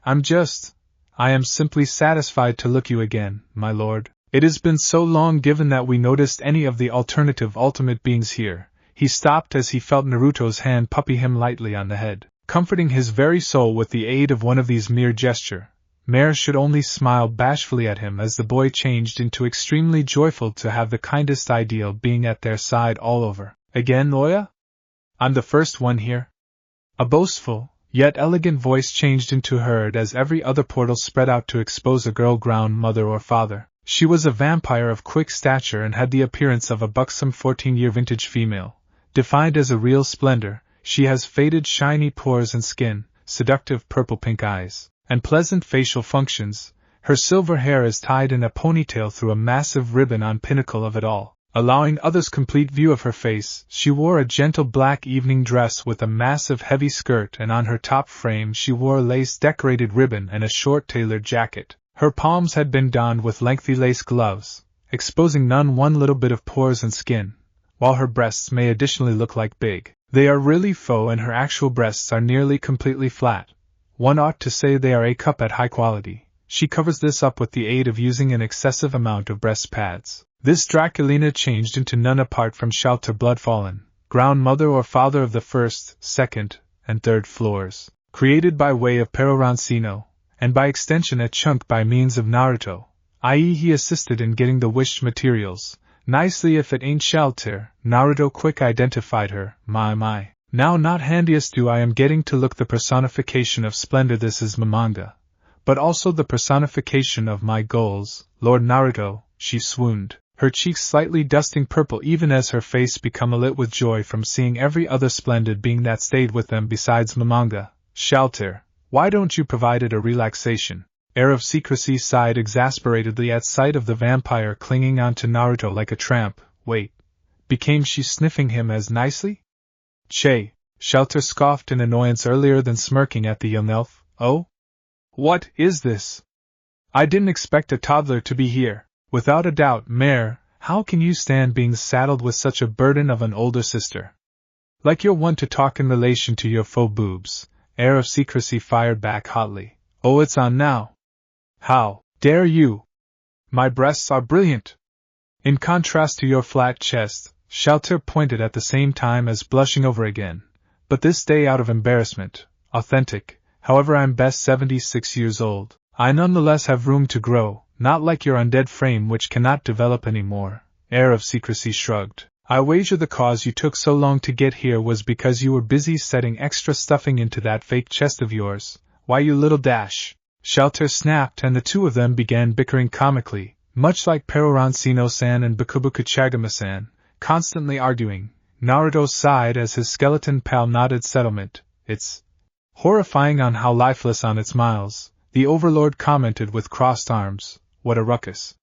I am simply satisfied to look you again, my lord. It has been so long given that we noticed any of the alternative ultimate beings here. He stopped as he felt Naruto's hand puppy him lightly on the head, comforting his very soul with the aid of one of these mere gesture. Mare should only smile bashfully at him as the boy changed into extremely joyful to have the kindest ideal being at their side all over. Again, Oya? I'm the first one here. A boastful, yet elegant voice changed into heard as every other portal spread out to expose a girl-grown mother or father. She was a vampire of quick stature and had the appearance of a buxom 14-year vintage female. Defined as a real splendor, she has faded shiny pores and skin, seductive purple-pink eyes, and pleasant facial functions. Her silver hair is tied in a ponytail through a massive ribbon on pinnacle of it all, allowing others complete view of her face. She wore a gentle black evening dress with a massive heavy skirt, and on her top frame she wore a lace-decorated ribbon and a short tailored jacket. Her palms had been donned with lengthy lace gloves, exposing none one little bit of pores and skin, while her breasts may additionally look like big. They are really faux, and her actual breasts are nearly completely flat. One ought to say they are a cup at high quality. She covers this up with the aid of using an excessive amount of breast pads. This Draculina changed into none apart from Shelter Bloodfallen, ground mother or father of the first, second, and third floors, created by way of Perorancino, and by extension a chunk by means of Naruto, i.e. he assisted in getting the wished materials. Nicely if it ain't Shelter, Naruto quick identified her. My. Now not handiest do I am getting to look the personification of splendor. This is Momonga, but also the personification of my goals, Lord Naruto. She swooned, her cheeks slightly dusting purple even as her face became alit with joy from seeing every other splendid being that stayed with them besides Momonga. Shelter, why don't you provide it a relaxation? Air of Secrecy sighed exasperatedly at sight of the vampire clinging on to Naruto like a tramp. Wait, became she sniffing him as nicely? Che, Shelter scoffed in annoyance earlier than smirking at the young elf. Oh? What is this? I didn't expect a toddler to be here. Without a doubt, Mare, how can you stand being saddled with such a burden of an older sister? Like you're one to talk in relation to your faux boobs, Air of Secrecy fired back hotly. Oh, it's on now. How dare you? My breasts are brilliant. In contrast to your flat chest, Shelter pointed at the same time as blushing over again. But this day out of embarrassment, authentic, however I'm best 76 years old, I nonetheless have room to grow, not like your undead frame which cannot develop any more. Air of Secrecy shrugged. I wager the cause you took so long to get here was because you were busy setting extra stuffing into that fake chest of yours. Why, you little dash. Shelter snapped and the two of them began bickering comically, much like Perorancino-san and Bakubuku Chagama-san, constantly arguing. Naruto sighed as his skeleton pal nodded settlement. It's horrifying on how lifeless on its miles, the Overlord commented with crossed arms. What a ruckus.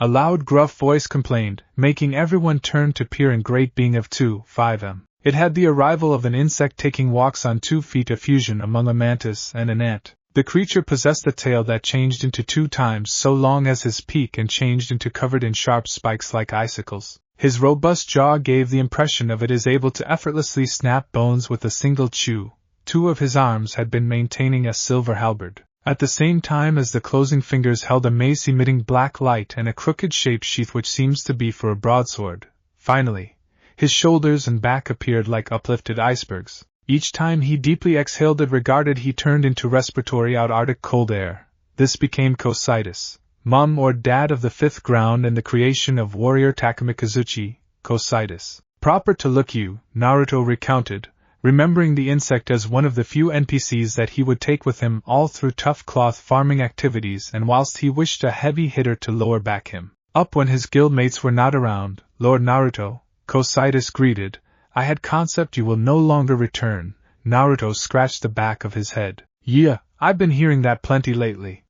A loud gruff voice complained, making everyone turn to peer in great being of 2.5 m. It had the arrival of an insect taking walks on 2 feet, a fusion among a mantis and an ant. The creature possessed a tail that changed into 2 times so long as his peak and changed into covered in sharp spikes like icicles. His robust jaw gave the impression of it is able to effortlessly snap bones with a single chew. 2 of his arms had been maintaining a silver halberd, at the same time as the closing fingers held a mace emitting black light and a crooked-shaped sheath which seems to be for a broadsword. Finally, his shoulders and back appeared like uplifted icebergs. Each time he deeply exhaled it regarded he turned into respiratory out Arctic cold air. This became Cocytus, mum or dad of the 5th ground and the creation of warrior Takamikazuchi, Cocytus. Proper to look you, Naruto recounted, remembering the insect as one of the few NPCs that he would take with him all through tough cloth farming activities, and whilst he wished a heavy hitter to lower back him up when his guildmates were not around. Lord Naruto, Cocytus greeted, I had concept you will no longer return. Naruto scratched the back of his head. Yeah, I've been hearing that plenty lately.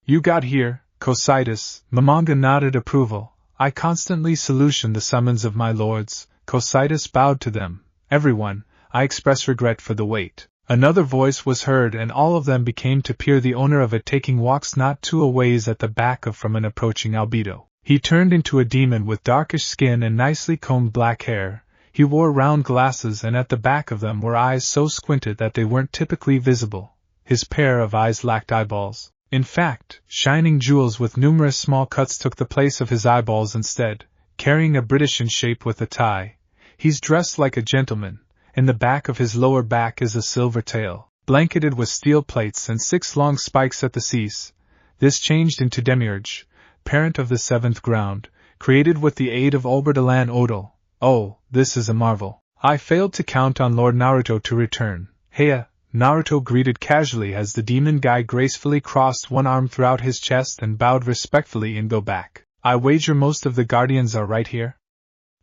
You got here, Cocytus. Momonga nodded approval. I constantly solution the summons of my lords. Cocytus bowed to them. Everyone, I express regret for the wait. Another voice was heard and all of them became to peer the owner of it taking walks not too a ways at the back of from an approaching albedo. He turned into a demon with darkish skin and nicely combed black hair. He wore round glasses and at the back of them were eyes so squinted that they weren't typically visible. His pair of eyes lacked eyeballs. In fact, shining jewels with numerous small cuts took the place of his eyeballs instead, carrying a British in shape with a tie. He's dressed like a gentleman. In the back of his lower back is a silver tail, blanketed with steel plates and 6 long spikes at the seas. This changed into Demiurge, parent of the 7th ground, created with the aid of Oberdalan Odal. Oh, this is a marvel. I failed to count on Lord Naruto to return. Heya, Naruto greeted casually as the demon guy gracefully crossed one arm throughout his chest and bowed respectfully and go back. I wager most of the guardians are right here?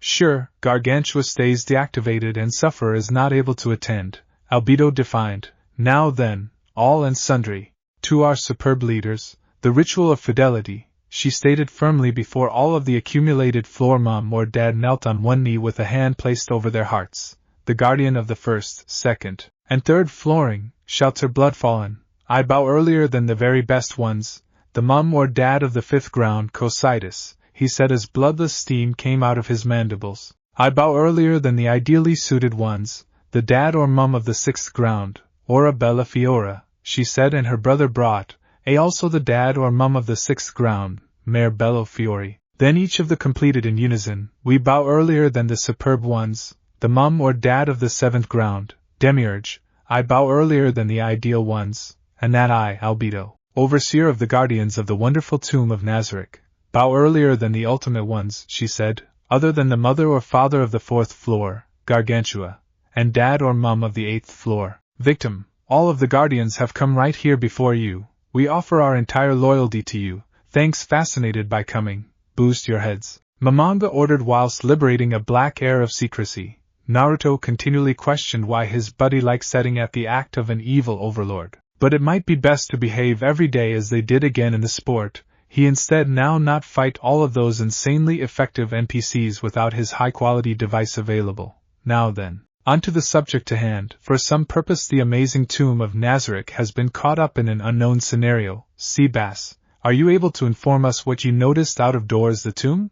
Sure, Gargantua stays deactivated and Sufferer is not able to attend. Albedo defined. Now then, all and sundry. To our superb leaders, the ritual of fidelity, she stated firmly before all of the accumulated floor. Mom or dad knelt on one knee with a hand placed over their hearts. The guardian of the 1st, 2nd, and 3rd flooring, shouts her blood fallen. I bow earlier than the very best ones. The mum or dad of the 5th ground, Cocytus, he said as bloodless steam came out of his mandibles. I bow earlier than the ideally suited ones. The dad or mum of the 6th ground, Ora Bella Fiora, she said, and her brother brought, also the dad or mum of the 6th ground, Mare Bello Fiori. Then each of the completed in unison, we bow earlier than the superb ones. The mum or dad of the 7th ground, Demiurge, I bow earlier than the ideal ones, and that I, Albedo, overseer of the guardians of the wonderful tomb of Nazarick, bow earlier than the ultimate ones, she said, other than the mother or father of the 4th floor, Gargantua, and dad or mum of the 8th floor, Victim. All of the guardians have come right here before you. We offer our entire loyalty to you. Thanks. Fascinated by coming. Boost your heads. Momonga ordered whilst liberating a black air of secrecy. Naruto continually questioned why his buddy liked setting at the act of an evil overlord. But it might be best to behave every day as they did again in the sport. He instead now not fight all of those insanely effective NPCs without his high-quality device available. Now then, onto the subject to hand. For some purpose the amazing tomb of Nazarick has been caught up in an unknown scenario. Seabass, are you able to inform us what you noticed out of doors the tomb?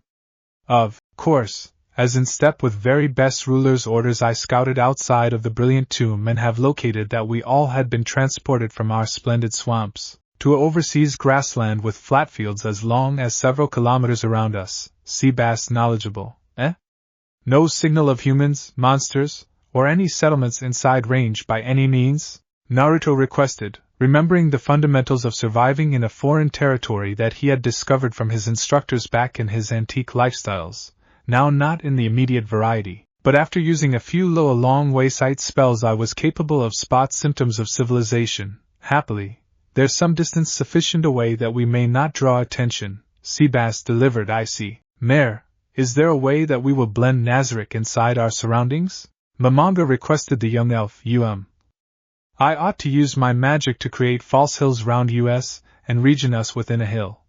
Of course, as in step with very best ruler's orders I scouted outside of the brilliant tomb and have located that we all had been transported from our splendid swamps to a overseas grassland with flat fields as long as several kilometers around us. Seabass knowledgeable, eh? No signal of humans, monsters, or any settlements inside range by any means? Naruto requested, remembering the fundamentals of surviving in a foreign territory that he had discovered from his instructors back in his antique lifestyles, now not in the immediate variety, but after using a few long wayside spells I was capable of spot symptoms of civilization. Happily, there's some distance sufficient away that we may not draw attention. Seabass delivered. I see. Mare, is there a way that we will blend Nazarick inside our surroundings? Momonga requested the young elf. I ought to use my magic to create false hills round us and region us within a hill.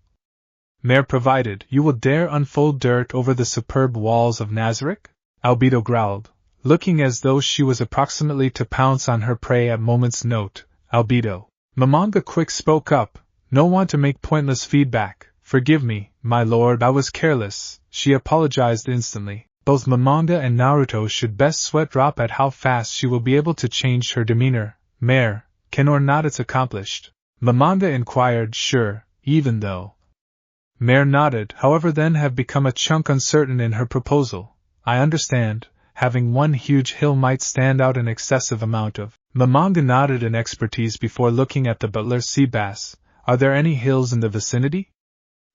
Mare provided. You will dare unfold dirt over the superb walls of Nazarick? Albedo growled, looking as though she was approximately to pounce on her prey at moment's note. Albedo. Momonga quick spoke up. No want to make pointless feedback. Forgive me, my lord, I was careless, she apologized instantly. Both Momonga and Naruto should best sweat drop at how fast she will be able to change her demeanor. Mare, can or not it's accomplished? Momonga inquired. Sure, even though. Mare nodded, however then have become a chunk uncertain in her proposal. I understand, having one huge hill might stand out an excessive amount of. Momonga nodded in expertise before looking at the butler. Seabass, are there any hills in the vicinity?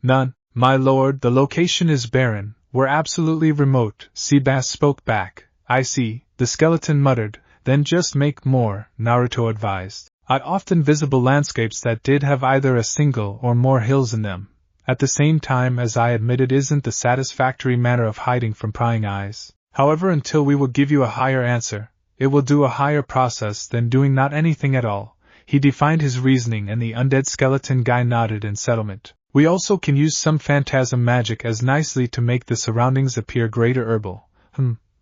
None, my lord, the location is barren, we're absolutely remote, Seabass spoke back. I see, the skeleton muttered, then just make more, Naruto advised. I often visible landscapes that did have either a single or more hills in them. At the same time, as I admit, it isn't the satisfactory manner of hiding from prying eyes. However, until we will give you a higher answer, it will do a higher process than doing not anything at all. He defined his reasoning and the undead skeleton guy nodded in settlement. We also can use some phantasm magic as nicely to make the surroundings appear greater herbal.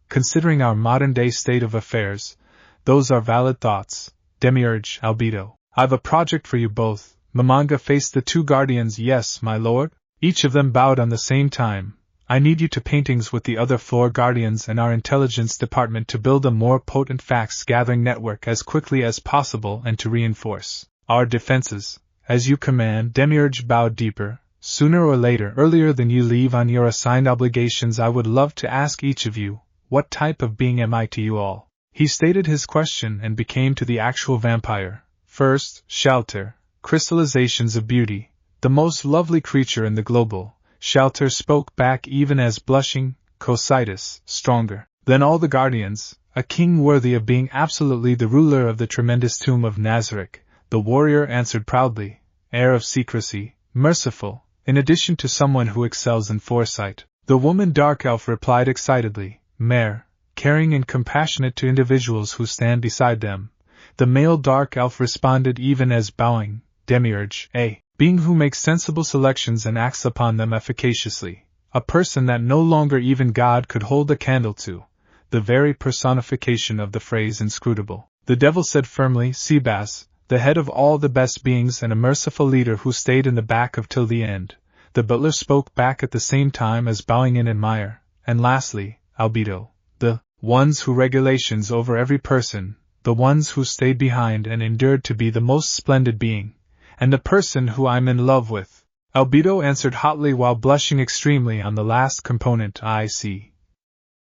Considering our modern-day state of affairs, those are valid thoughts. Demiurge, Albedo, I've a project for you both. Momonga faced the two guardians. Yes, my lord? Each of them bowed on the same time. I need you to paintings with the other floor guardians and our intelligence department to build a more potent facts-gathering network as quickly as possible and to reinforce our defenses. As you command. Demiurge bowed deeper. Sooner or later, earlier than you leave on your assigned obligations, I would love to ask each of you, what type of being am I to you all? He stated his question and became to the actual vampire. First, Shelter, crystallizations of beauty, the most lovely creature in the global. Shelter spoke back even as blushing, Cositus, stronger than all the guardians, a king worthy of being absolutely the ruler of the tremendous tomb of Nazarick. The warrior answered proudly, air of secrecy, merciful, in addition to someone who excels in foresight. The woman dark elf replied excitedly, Mare, caring and compassionate to individuals who stand beside them. The male dark elf responded even as bowing, Demiurge, a being who makes sensible selections and acts upon them efficaciously, a person that no longer even God could hold a candle to, the very personification of the phrase inscrutable. The devil said firmly, Seabass, the head of all the best beings and a merciful leader who stayed in the back of till the end. The butler spoke back at the same time as bowing in admire. And lastly, Albedo, the ones who regulations over every person, the ones who stayed behind and endured to be the most splendid being, and the person who I'm in love with. Albedo answered hotly while blushing extremely on the last component. I see.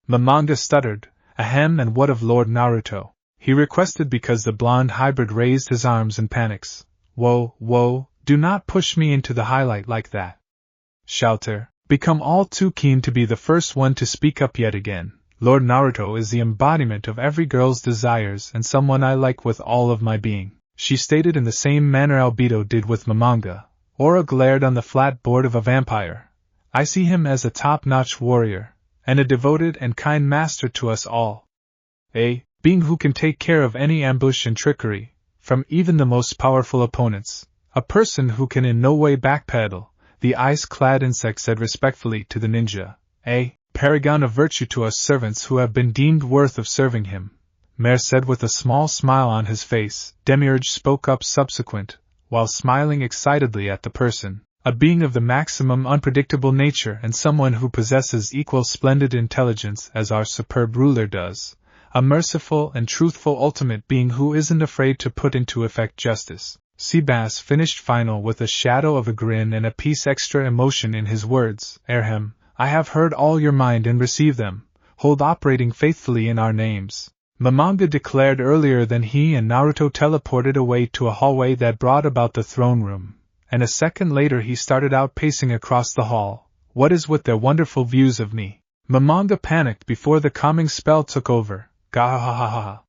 Momonga stuttered, ahem, and what of Lord Naruto? He requested because the blonde hybrid raised his arms in panics. Whoa, do not push me into the highlight like that. Shelter, become all too keen to be the first one to speak up yet again. Lord Naruto is the embodiment of every girl's desires and someone I like with all of my being, she stated in the same manner Albedo did with Momonga. Aura glared on the flat board of a vampire. I see him as a top-notch warrior, and a devoted and kind master to us all. A being who can take care of any ambush and trickery, from even the most powerful opponents. A person who can in no way backpedal, the ice-clad insect said respectfully to the ninja. A paragon of virtue to us servants who have been deemed worth of serving him, Mare said with a small smile on his face. Demiurge spoke up subsequent, while smiling excitedly at the person. A being of the maximum unpredictable nature and someone who possesses equal splendid intelligence as our superb ruler does. A merciful and truthful ultimate being who isn't afraid to put into effect justice. Seabass finished final with a shadow of a grin and a piece extra emotion in his words. Airhem, I have heard all your mind and receive them. Hold operating faithfully in our names. Momonga declared earlier than he and Naruto teleported away to a hallway that brought about the throne room, and a second later he started out pacing across the hall. What is with their wonderful views of me? Momonga panicked before the calming spell took over. Gahahaha.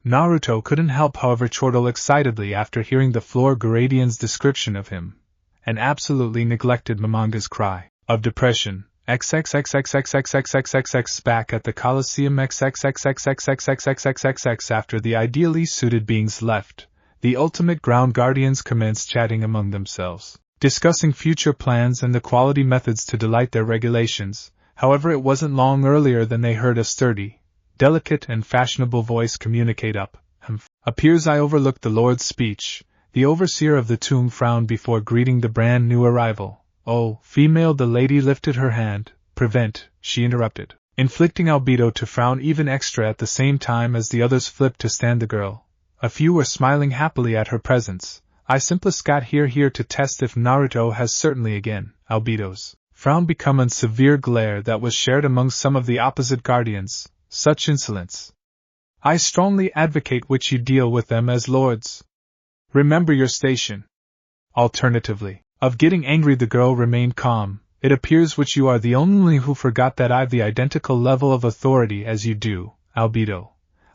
Naruto couldn't help however chortle excitedly after hearing the floor Garadian's description of him, and absolutely neglected Momonga's cry of depression. XXXXXXXXXXX back at the Colosseum. XXXXXXXXXXX after the ideally suited beings left, the ultimate ground guardians commenced chatting among themselves, discussing future plans and the quality methods to delight their regulations. However, it wasn't long earlier than they heard a sturdy, delicate and fashionable voice communicate up. Appears I overlooked the Lord's speech. The overseer of the tomb frowned before greeting the brand new arrival. Oh, female, the lady lifted her hand. Prevent, she interrupted, inflicting albedo to frown even extra at the same time as the others flipped to stand the girl. A few were smiling happily at her presence. I simply got here to test if Naruto has certainly again, albedo's frown become a severe glare that was shared among some of the opposite guardians. Such insolence. I strongly advocate which you deal with them as lords. Remember your station. Alternatively, of getting angry, the girl remained calm. It appears which you are the only who forgot that I've the identical level of authority as you do, albedo.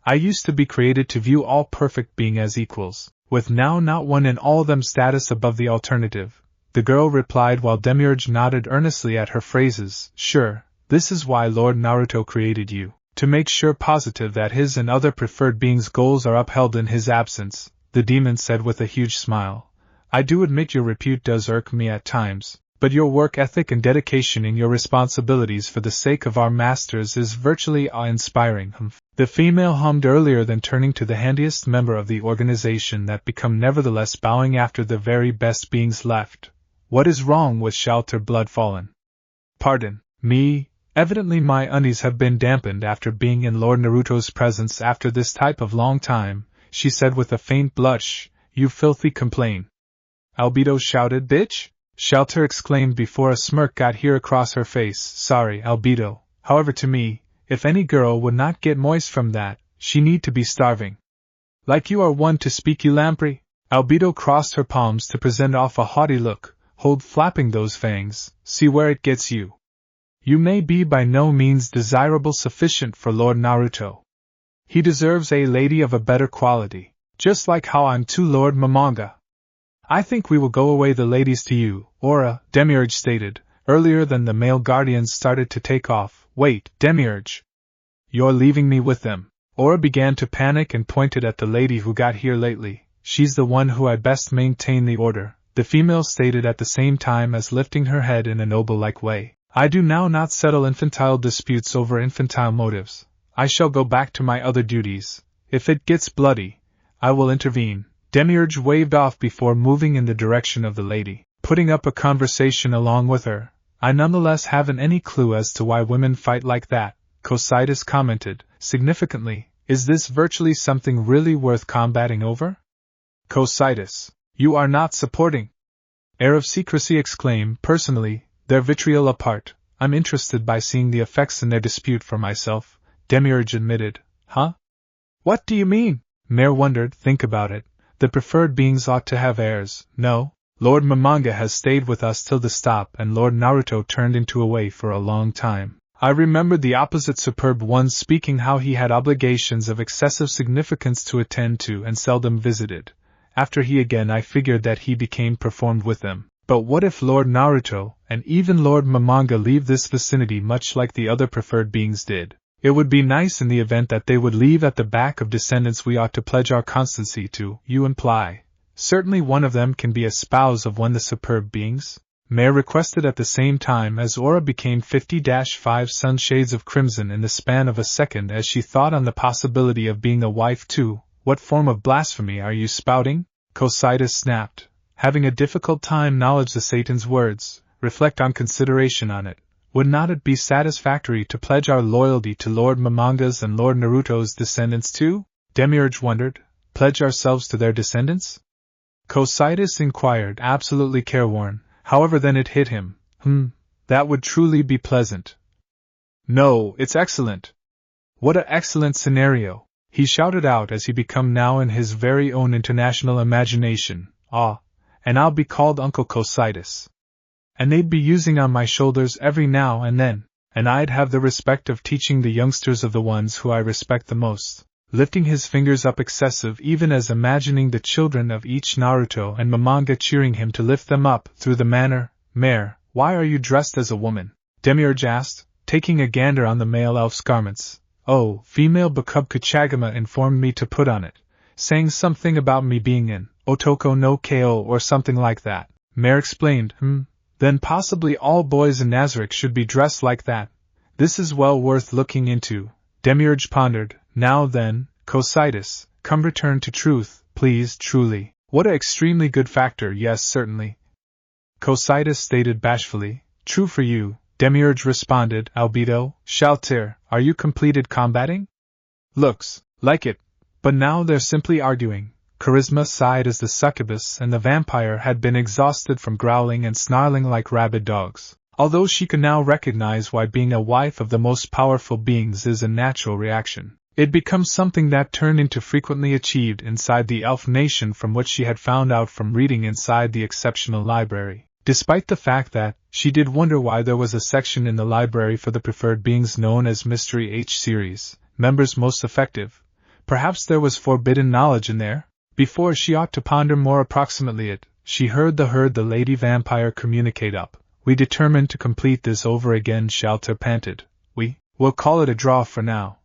I used to be created to view all perfect being as equals, with now not one in all them status above the alternative. The girl replied while Demiurge nodded earnestly at her phrases. Sure, this is why Lord Naruto created you, to make sure positive that his and other preferred beings' goals are upheld in his absence, the demon said with a huge smile. I do admit your repute does irk me at times, but your work ethic and dedication in your responsibilities for the sake of our masters is virtually awe-inspiring. The female hummed earlier than turning to the handiest member of the organization that become nevertheless bowing after the very best beings left. What is wrong with Shelter Blood Fallen? Pardon me, evidently my unease have been dampened after being in Lord Naruto's presence after this type of long time, she said with a faint blush. You filthy complain. Albedo shouted. Bitch? Shelter exclaimed before a smirk got here across her face. Sorry, albedo. However, to me, if any girl would not get moist from that, she need to be starving. Like you are one to speak, you lamprey? Albedo crossed her palms to present off a haughty look. Hold flapping those fangs, see where it gets you. You may be by no means desirable sufficient for Lord Naruto. He deserves a lady of a better quality, just like how I'm to Lord Mamanga. I think we will go away the ladies to you, Aura, Demiurge stated, earlier than the male guardians started to take off. Wait, Demiurge. You're leaving me with them. Aura began to panic and pointed at the lady who got here lately. She's the one who I best maintain the order, the female stated at the same time as lifting her head in a noble-like way. I do now not settle infantile disputes over infantile motives. I shall go back to my other duties. If it gets bloody, I will intervene. Demiurge waved off before moving in the direction of the lady, putting up a conversation along with her. I nonetheless haven't any clue as to why women fight like that, Cocytus commented, significantly. Is this virtually something really worth combating over? Cocytus, you are not supporting. Air of Secrecy exclaimed. Personally, their vitriol apart, I'm interested by seeing the effects in their dispute for myself, Demiurge admitted. Huh? What do you mean? Mare wondered. Think about it. The preferred beings ought to have heirs, no? Lord Mamanga has stayed with us till the stop and Lord Naruto turned into away for a long time. I remembered the opposite superb ones speaking how he had obligations of excessive significance to attend to and seldom visited. After he again I figured that he became performed with them. But what if Lord Naruto, and even Lord Mamanga leave this vicinity much like the other preferred beings did? It would be nice in the event that they would leave at the back of descendants we ought to pledge our constancy to, you imply. Certainly one of them can be a spouse of one of the superb beings? Mare requested at the same time as Aura became 50-5 sunshades of crimson in the span of a second as she thought on the possibility of being a wife too. What form of blasphemy are you spouting? Cocytus snapped. Having a difficult time knowledge the Satan's words, reflect on consideration on it. Would not it be satisfactory to pledge our loyalty to Lord Mamanga's and Lord Naruto's descendants too? Demiurge wondered. Pledge ourselves to their descendants? Cocytus inquired, absolutely careworn. However, then it hit him. That would truly be pleasant. No, it's excellent. What a excellent scenario, he shouted out as he became now in his very own international imagination. And I'll be called Uncle Cocytus. And they'd be using on my shoulders every now and then, and I'd have the respect of teaching the youngsters of the ones who I respect the most, lifting his fingers up excessive even as imagining the children of each Naruto and Mamanga cheering him to lift them up through the manner. Mare, why are you dressed as a woman? Demiurge asked, taking a gander on the male elf's garments. Oh, female Bakub Kuchagama informed me to put on it, saying something about me being in Otoko no Ko or something like that. Mare explained. Then possibly all boys in Nazarick should be dressed like that. This is well worth looking into. Demiurge pondered. Now then, Cocytus, come return to truth, please, truly. What a extremely good factor, yes, certainly. Cositus stated bashfully. True for you, Demiurge responded. Albedo, Shaltir, are you completed combating? Looks like it, but now they're simply arguing. Charisma sighed as the succubus and the vampire had been exhausted from growling and snarling like rabid dogs. Although she could now recognize why being a wife of the most powerful beings is a natural reaction, it becomes something that turned into frequently achieved inside the elf nation from what she had found out from reading inside the exceptional library. Despite the fact that she did wonder why there was a section in the library for the preferred beings known as Mystery H Series, members most effective. Perhaps there was forbidden knowledge in there? Before she ought to ponder more approximately it, she heard the lady vampire communicate up. We determined to complete this over again, Shalter panted. We'll call it a draw for now.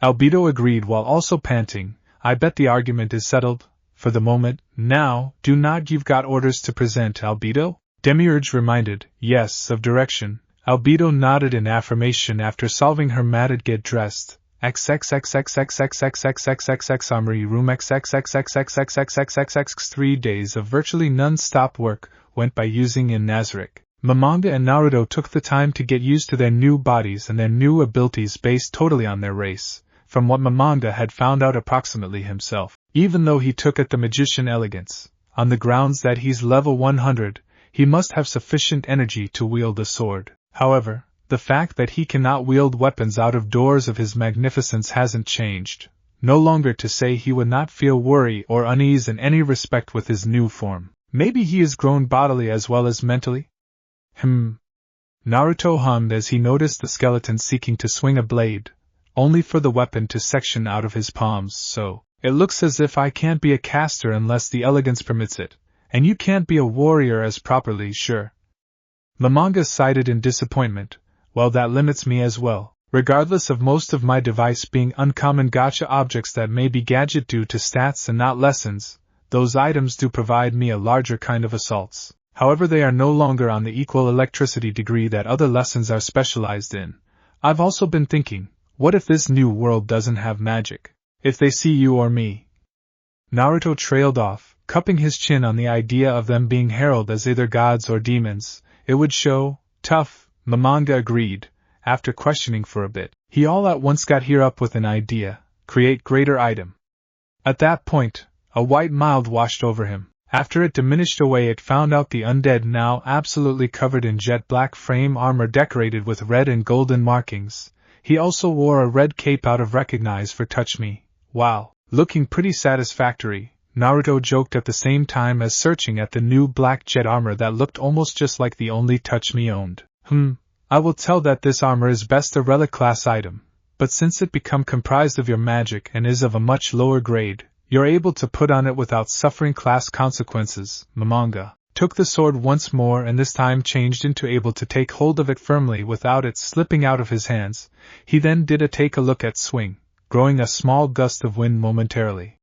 Albedo agreed while also panting. I bet the argument is settled, for the moment. Now, you've got orders to present, Albedo? Demiurge reminded. Yes, of direction. Albedo nodded in affirmation after solving her matted get dressed. XXXXXXXXXXXXX Armory Room XXXXXXXXXXX 3 days of virtually non-stop work went by using in Nazarick. Momonga and Naruto took the time to get used to their new bodies and their new abilities based totally on their race, from what Momonga had found out approximately himself. Even though he took at the magician elegance, on the grounds that he's level 100, he must have sufficient energy to wield a sword. However, the fact that he cannot wield weapons out of doors of his magnificence hasn't changed, no longer to say he would not feel worry or unease in any respect with his new form. Maybe he has grown bodily as well as mentally? Naruto hummed as he noticed the skeleton seeking to swing a blade, only for the weapon to section out of his palms. So, it looks as if I can't be a caster unless the elegance permits it, and you can't be a warrior as properly, sure. Momonga sighed in disappointment. Well, that limits me as well, regardless of most of my device being uncommon gacha objects that may be gadget due to stats and not lessons. Those items do provide me a larger kind of assaults. However, they are no longer on the equal electricity degree that other lessons are specialized in. I've also been thinking, what if this new world doesn't have magic? If they see you or me? Naruto trailed off, cupping his chin on the idea of them being heralded as either gods or demons. It would show. Tough, Momonga agreed, after questioning for a bit. He all at once got here up with an idea. Create greater item. At that point, a white mild washed over him. After it diminished away, it found out the undead now absolutely covered in jet black frame armor decorated with red and golden markings. He also wore a red cape out of recognize for Touch Me. Wow, looking pretty satisfactory, Naruto joked at the same time as searching at the new black jet armor that looked almost just like the only Touch Me owned. I will tell that this armor is best a relic class item, but since it become comprised of your magic and is of a much lower grade, you're able to put on it without suffering class consequences. Momonga took the sword once more and this time changed into able to take hold of it firmly without it slipping out of his hands. He then did a take a look at swing, growing a small gust of wind momentarily.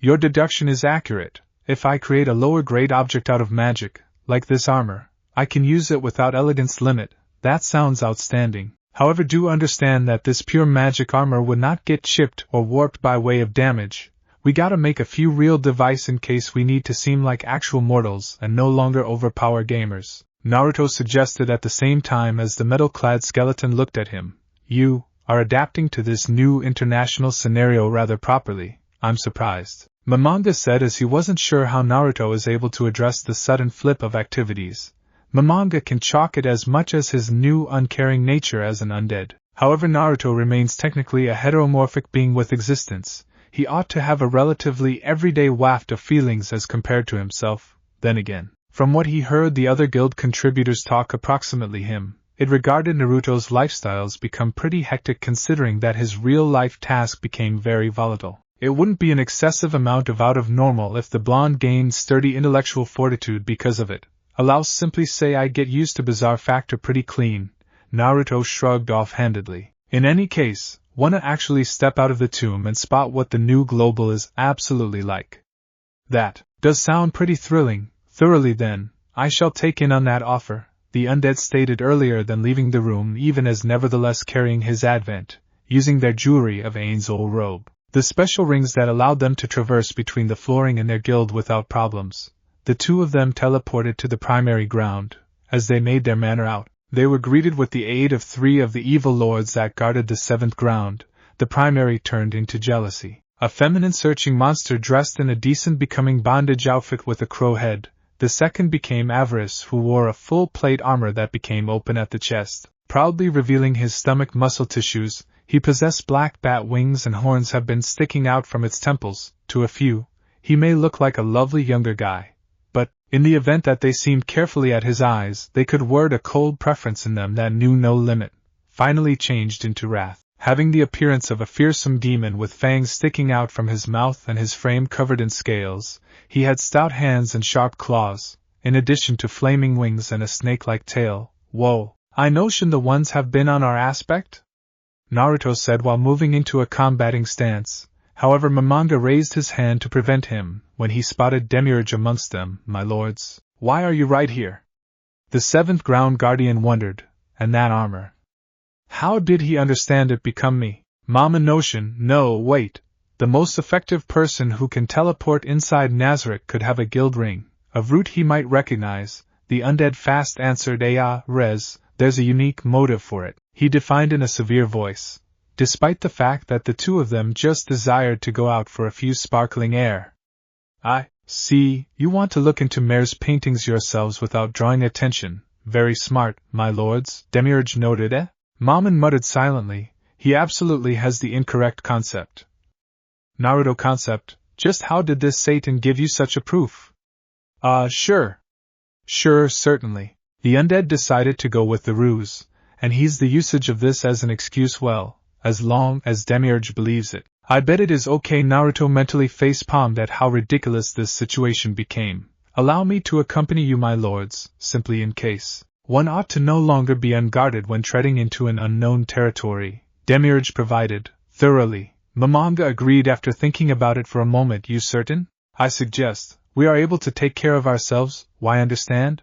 Your deduction is accurate. If I create a lower grade object out of magic, like this armor, I can use it without elegance limit. That sounds outstanding. However, do understand that this pure magic armor would not get chipped or warped by way of damage. We gotta make a few real device in case we need to seem like actual mortals and no longer overpower gamers, Naruto suggested at the same time as the metal-clad skeleton looked at him. You are adapting to this new international scenario rather properly. I'm surprised, Momonga said as he wasn't sure how Naruto is able to address the sudden flip of activities. Momonga can chalk it as much as his new uncaring nature as an undead. However, Naruto remains technically a heteromorphic being with existence. He ought to have a relatively everyday waft of feelings as compared to himself. Then again, from what he heard the other guild contributors talk approximately him, it regarded Naruto's lifestyles become pretty hectic considering that his real-life task became very volatile. It wouldn't be an excessive amount of out of normal if the blonde gained sturdy intellectual fortitude because of it. Allow simply say I get used to bizarre factor pretty clean. Naruto shrugged offhandedly. In any case, wanna actually step out of the tomb and spot what the new global is absolutely like. That does sound pretty thrilling. Thoroughly then, I shall take in on that offer, the undead stated earlier than leaving the room, even as nevertheless carrying his advent, using their jewelry of Ain's old robe. The special rings that allowed them to traverse between the flooring and their guild without problems. the two of them teleported to the primary ground. As they made their manner out, they were greeted with the aid of 3 of the evil lords that guarded the 7th ground. The primary turned into jealousy, a feminine searching monster dressed in a decent becoming bondage outfit with a crow head. The second became avarice, who wore a full plate armor that became open at the chest, proudly revealing his stomach muscle tissues. He possessed black bat wings and horns have been sticking out from its temples. To a few, he may look like a lovely younger guy, but, in the event that they seemed carefully at his eyes, they could word a cold preference in them that knew no limit. Finally changed into wrath, having the appearance of a fearsome demon with fangs sticking out from his mouth and his frame covered in scales. He had stout hands and sharp claws, in addition to flaming wings and a snake-like tail. Whoa, I notion the ones have been on our aspect? Naruto said while moving into a combating stance. However, Momonga raised his hand to prevent him when he spotted Demiurge amongst them. My lords, why are you right here? The 7th ground guardian wondered. And that armor? How did he understand it become me? Mama notion, no, wait. The most effective person who can teleport inside Nazarick could have a guild ring, a route he might recognize. The undead fast answered, Res, there's a unique motive for it, he defined in a severe voice. Despite the fact that the two of them just desired to go out for a few sparkling air. I see, you want to look into Mare's paintings yourselves without drawing attention. Very smart, my lords, Demiurge noted. Mammon muttered silently. He absolutely has the incorrect concept. Naruto concept, just how did this Satan give you such a proof? Sure, certainly. The undead decided to go with the ruse, and he's the usage of this as an excuse, well, as long as Demiurge believes it. I bet it is okay. Naruto mentally face-palmed at how ridiculous this situation became. Allow me to accompany you, my lords, simply in case. One ought to no longer be unguarded when treading into an unknown territory. Demiurge provided, thoroughly. Momonga agreed after thinking about it for a moment. You certain? I suggest, we are able to take care of ourselves, why understand?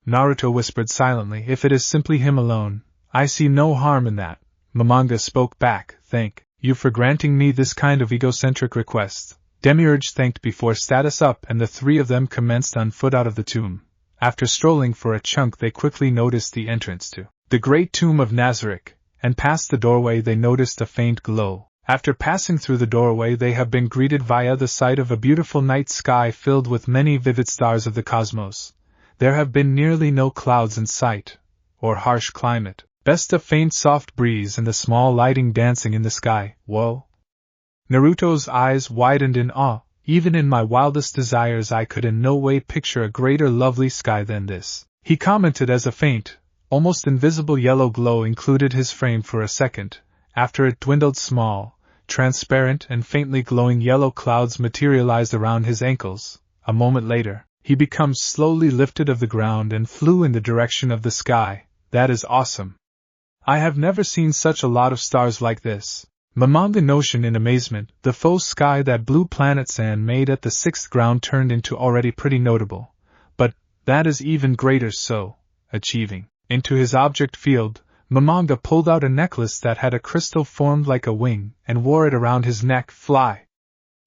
Naruto whispered silently. If it is simply him alone, I see no harm in that. Momonga spoke back. Thank you for granting me this kind of egocentric request. Demiurge thanked before status up, and the 3 of them commenced on foot out of the tomb. After strolling for a chunk, they quickly noticed the entrance to the great tomb of Nazarick, and past the doorway they noticed a faint glow. After passing through the doorway, they have been greeted via the sight of a beautiful night sky filled with many vivid stars of the cosmos. There have been nearly no clouds in sight, or harsh climate. Best a faint soft breeze and the small lighting dancing in the sky. Whoa! Naruto's eyes widened in awe. Even in my wildest desires I could in no way picture a greater lovely sky than this. He commented as a faint, almost invisible yellow glow included his frame for a second. After it dwindled, small, transparent and faintly glowing yellow clouds materialized around his ankles. A moment later, he becomes slowly lifted of the ground and flew in the direction of the sky. That is awesome. I have never seen such a lot of stars like this. Momonga notion in amazement. The faux sky that blue planet sand made at the 6th ground turned into already pretty notable. But that is even greater so. Achieving into his object field, Momonga pulled out a necklace that had a crystal formed like a wing and wore it around his neck. Fly,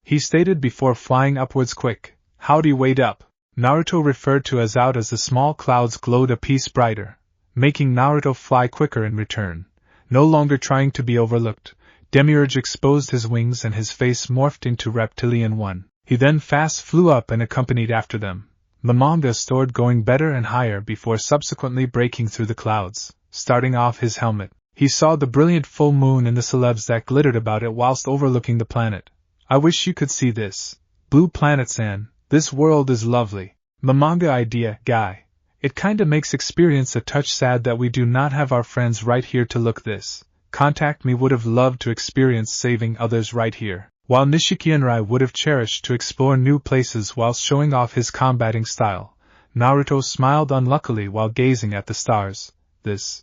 he stated before flying upwards. Quick, howdy, wait up. Naruto referred to as out as the small clouds glowed a piece brighter, making Naruto fly quicker in return. No longer trying to be overlooked, Demiurge exposed his wings and his face morphed into reptilian one. He then fast flew up and accompanied after them. Momonga soared, going better and higher before subsequently breaking through the clouds. Starting off his helmet, he saw the brilliant full moon and the celebs that glittered about it whilst overlooking the planet. I wish you could see this. Blue planet San, this world is lovely. Momonga idea, guy. It kinda makes experience a touch sad that we do not have our friends right here to look this. Contact me would have loved to experience saving others right here, while Nishikienrai would have cherished to explore new places whilst showing off his combating style. Naruto smiled unluckily while gazing at the stars. This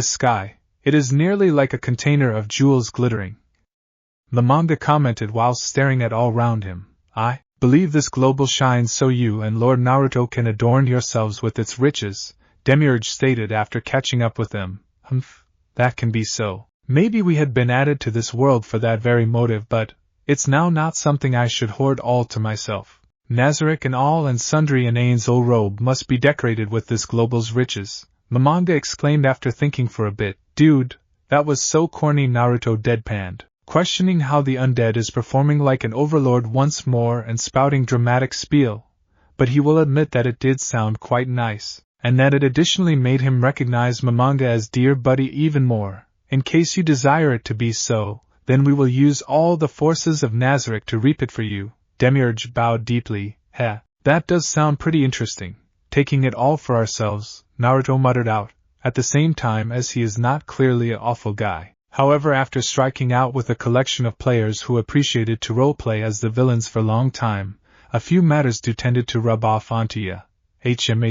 sky, it is nearly like a container of jewels glittering. The manga commented whilst staring at all round him. I believe this global shines so you and Lord Naruto can adorn yourselves with its riches, Demiurge stated after catching up with them. Humph. That can be so. Maybe we had been added to this world for that very motive, but it's now not something I should hoard all to myself. Nazarick and all and sundry in Ain's old robe must be decorated with this global's riches, Momonga exclaimed after thinking for a bit. Dude, that was so corny, Naruto deadpanned, questioning how the undead is performing like an overlord once more and spouting dramatic spiel, but he will admit that it did sound quite nice, and that it additionally made him recognize Momonga as dear buddy even more. In case you desire it to be so, then we will use all the forces of Nazarick to reap it for you. Demiurge bowed deeply. Heh, that does sound pretty interesting. Taking it all for ourselves, Naruto muttered out, at the same time as he is not clearly an awful guy. However, after striking out with a collection of players who appreciated to roleplay as the villains for long time, a few matters do tended to rub off onto ya. HM.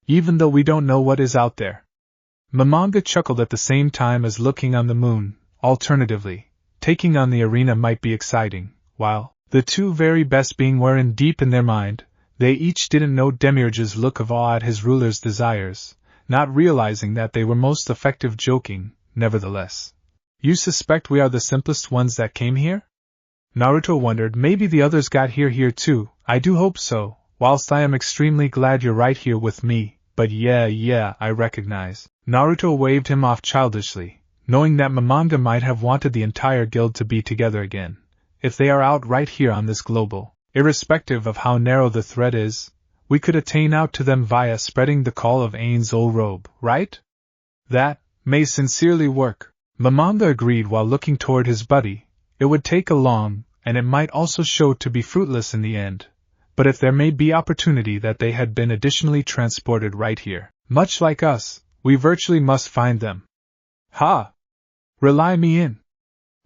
Even though we don't know what is out there. Momonga chuckled at the same time as looking on the moon. Alternatively, taking on the arena might be exciting, while the two very best being wherein deep in their mind, they each didn't know Demiurge's look of awe at his ruler's desires, not realizing that they were most effective joking, nevertheless. You suspect we are the simplest ones that came here? Naruto wondered. Maybe the others got here too. I do hope so, whilst I am extremely glad you're right here with me, but yeah, I recognize. Naruto waved him off childishly, knowing that Momonga might have wanted the entire guild to be together again. If they are out right here on this global, irrespective of how narrow the thread is, we could attain out to them via spreading the call of Ain's old robe, right? That may sincerely work, Momonga agreed while looking toward his buddy. It would take a long, and it might also show to be fruitless in the end, but if there may be opportunity that they had been additionally transported right here, much like us, we virtually must find them. Ha! Rely me in.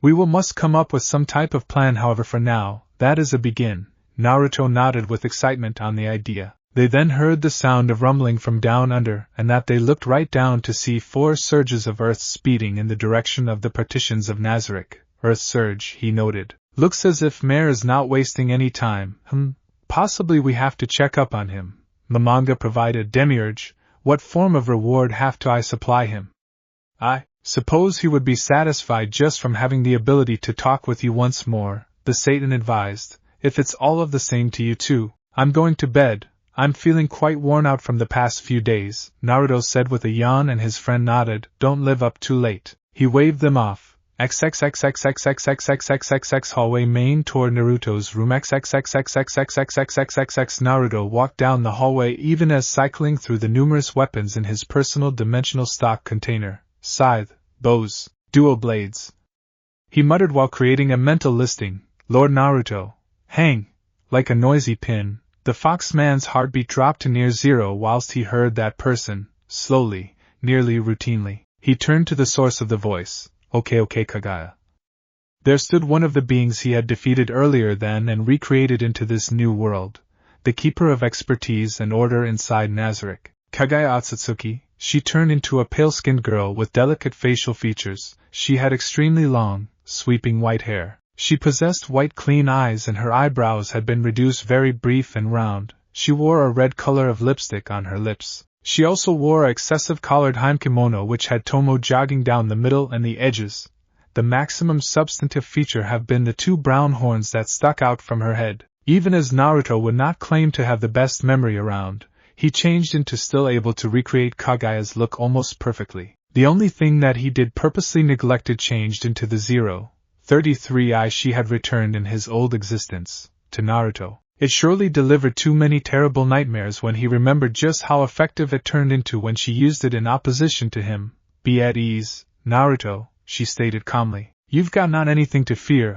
We must come up with some type of plan, however for now, that is a begin. Naruto nodded with excitement on the idea. They then heard the sound of rumbling from down under, and that they looked right down to see 4 surges of earth speeding in the direction of the partitions of Nazarick. Earth surge, he noted. Looks as if Mare is not wasting any time. Possibly we have to check up on him. Momonga provided. Demiurge, what form of reward have to I supply him? I suppose he would be satisfied just from having the ability to talk with you once more, the Satan advised. If it's all of the same to you too, I'm going to bed. I'm feeling quite worn out from the past few days, Naruto said with a yawn, and his friend nodded. Don't live up too late. He waved them off. XXXXXXXXXXXXXX hallway main toward Naruto's room. XXXXXXXXXXXXX Naruto walked down the hallway even as cycling through the numerous weapons in his personal dimensional stock container. Scythe, bows, dual blades. He muttered while creating a mental listing. Lord Naruto. Hang! Like a noisy pin, the foxman's heartbeat dropped to near zero whilst he heard that person, slowly, nearly routinely. He turned to the source of the voice. Okay, Kagaya. There stood one of the beings he had defeated earlier then and recreated into this new world, the keeper of expertise and order inside Nazarick. Kagaya Otsutsuki. She turned into a pale-skinned girl with delicate facial features. She had extremely long, sweeping white hair. She possessed white clean eyes and her eyebrows had been reduced very brief and round. She wore a red color of lipstick on her lips. She also wore a excessive collared hime-kimono which had tomo jogging down the middle and the edges. The maximum substantive feature have been the 2 brown horns that stuck out from her head. Even as Naruto would not claim to have the best memory around, he changed into still able to recreate Kagaya's look almost perfectly. The only thing that he did purposely neglected changed into the 033 eye she had returned in his old existence, to Naruto. It surely delivered too many terrible nightmares when he remembered just how effective it turned into when she used it in opposition to him. Be at ease, Naruto, she stated calmly. You've got not anything to fear.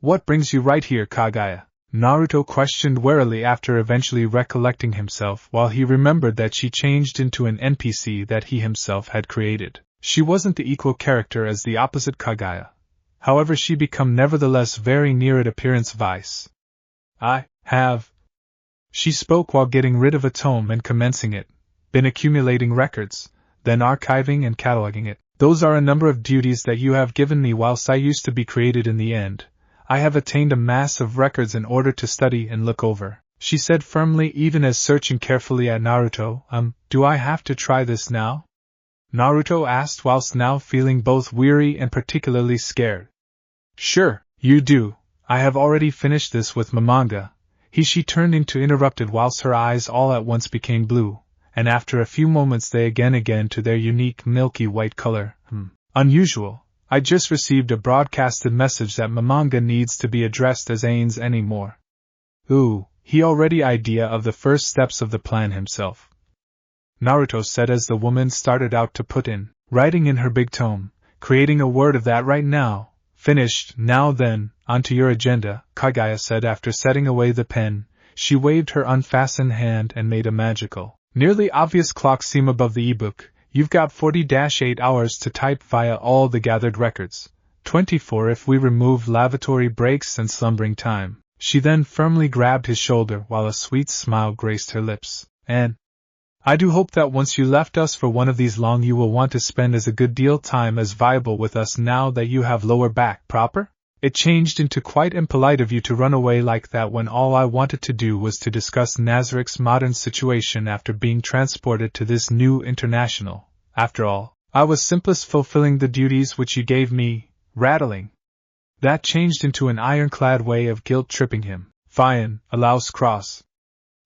What brings you right here, Kagaya? Naruto questioned warily after eventually recollecting himself while he remembered that she changed into an NPC that he himself had created. She wasn't the equal character as the opposite Kagaya. However, she became nevertheless very near it appearance vice. I have, she spoke while getting rid of a tome and commencing it, been accumulating records, then archiving and cataloging it. Those are a number of duties that you have given me whilst I used to be created. In the end, I have attained a mass of records in order to study and look over, she said firmly even as searching carefully at Naruto. Do I have to try this now? Naruto asked whilst now feeling both weary and particularly scared. Sure, you do. I have already finished this with Momonga. She turned into interrupted whilst her eyes all at once became blue, and after a few moments they again to their unique milky white color. Unusual. I just received a broadcasted message that Mamanga needs to be addressed as Ains anymore. Ooh, he already idea of the first steps of the plan himself. Naruto said as the woman started out to put in, writing in her big tome, creating a word of that right now. Finished, now then, onto your agenda, Kagaya said after setting away the pen. She waved her unfastened hand and made a magical, nearly obvious clock seem above the ebook. You've got 40-8 hours to type via all the gathered records. 24 if we remove lavatory breaks and slumbering time. She then firmly grabbed his shoulder while a sweet smile graced her lips. And I do hope that once you left us for one of these long you will want to spend as a good deal time as viable with us now that you have lower back proper? It changed into quite impolite of you to run away like that when all I wanted to do was to discuss Nazarick's modern situation after being transported to this new international. After all, I was simplest fulfilling the duties which you gave me, rattling. That changed into an ironclad way of guilt-tripping him. Fine, allows cross.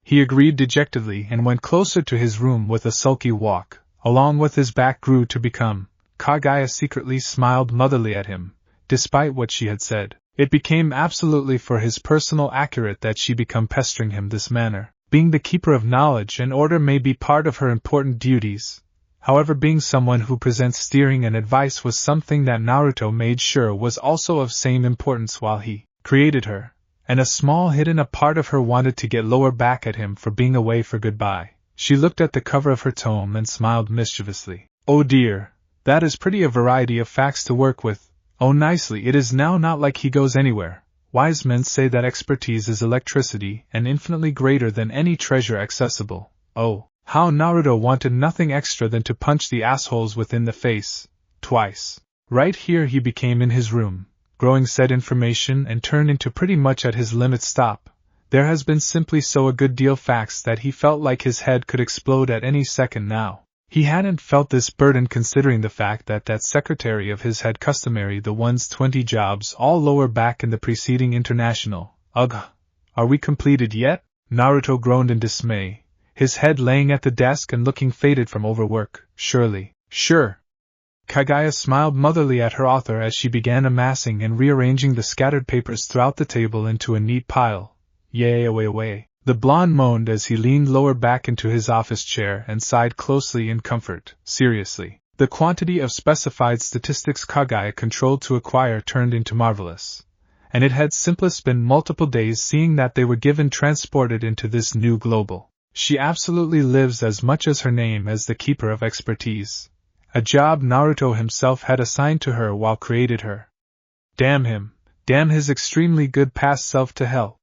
He agreed dejectedly and went closer to his room with a sulky walk, along with his back grew to become. Kagaya secretly smiled motherly at him. Despite what she had said, it became absolutely for his personal accurate that she become pestering him this manner. Being the keeper of knowledge and order may be part of her important duties. However, being someone who presents steering and advice was something that Naruto made sure was also of same importance while he created her, and a small hidden a part of her wanted to get lower back at him for being away for goodbye. She looked at the cover of her tome and smiled mischievously. Oh dear, that is pretty a variety of facts to work with. Oh nicely, it is now not like he goes anywhere. Wise men say that expertise is electricity and infinitely greater than any treasure accessible. Oh, how Naruto wanted nothing extra than to punch the assholes within the face, twice. Right here he became in his room, growing said information and turned into pretty much at his limit stop. There has been simply so a good deal facts that he felt like his head could explode at any second now. He hadn't felt this burden considering the fact that that secretary of his had customary the one's 20 jobs all lower back in the preceding international. Ugh, are we completed yet? Naruto groaned in dismay, his head laying at the desk and looking faded from overwork. Surely, sure. Kagaya smiled motherly at her author as she began amassing and rearranging the scattered papers throughout the table into a neat pile. Yay away. The blonde moaned as he leaned lower back into his office chair and sighed closely in comfort. Seriously, the quantity of specified statistics Kagaya controlled to acquire turned into marvelous. And it had simplest been multiple days seeing that they were given transported into this new global. She absolutely lives as much as her name as the keeper of expertise. A job Naruto himself had assigned to her while created her. Damn him, damn his extremely good past self to hell.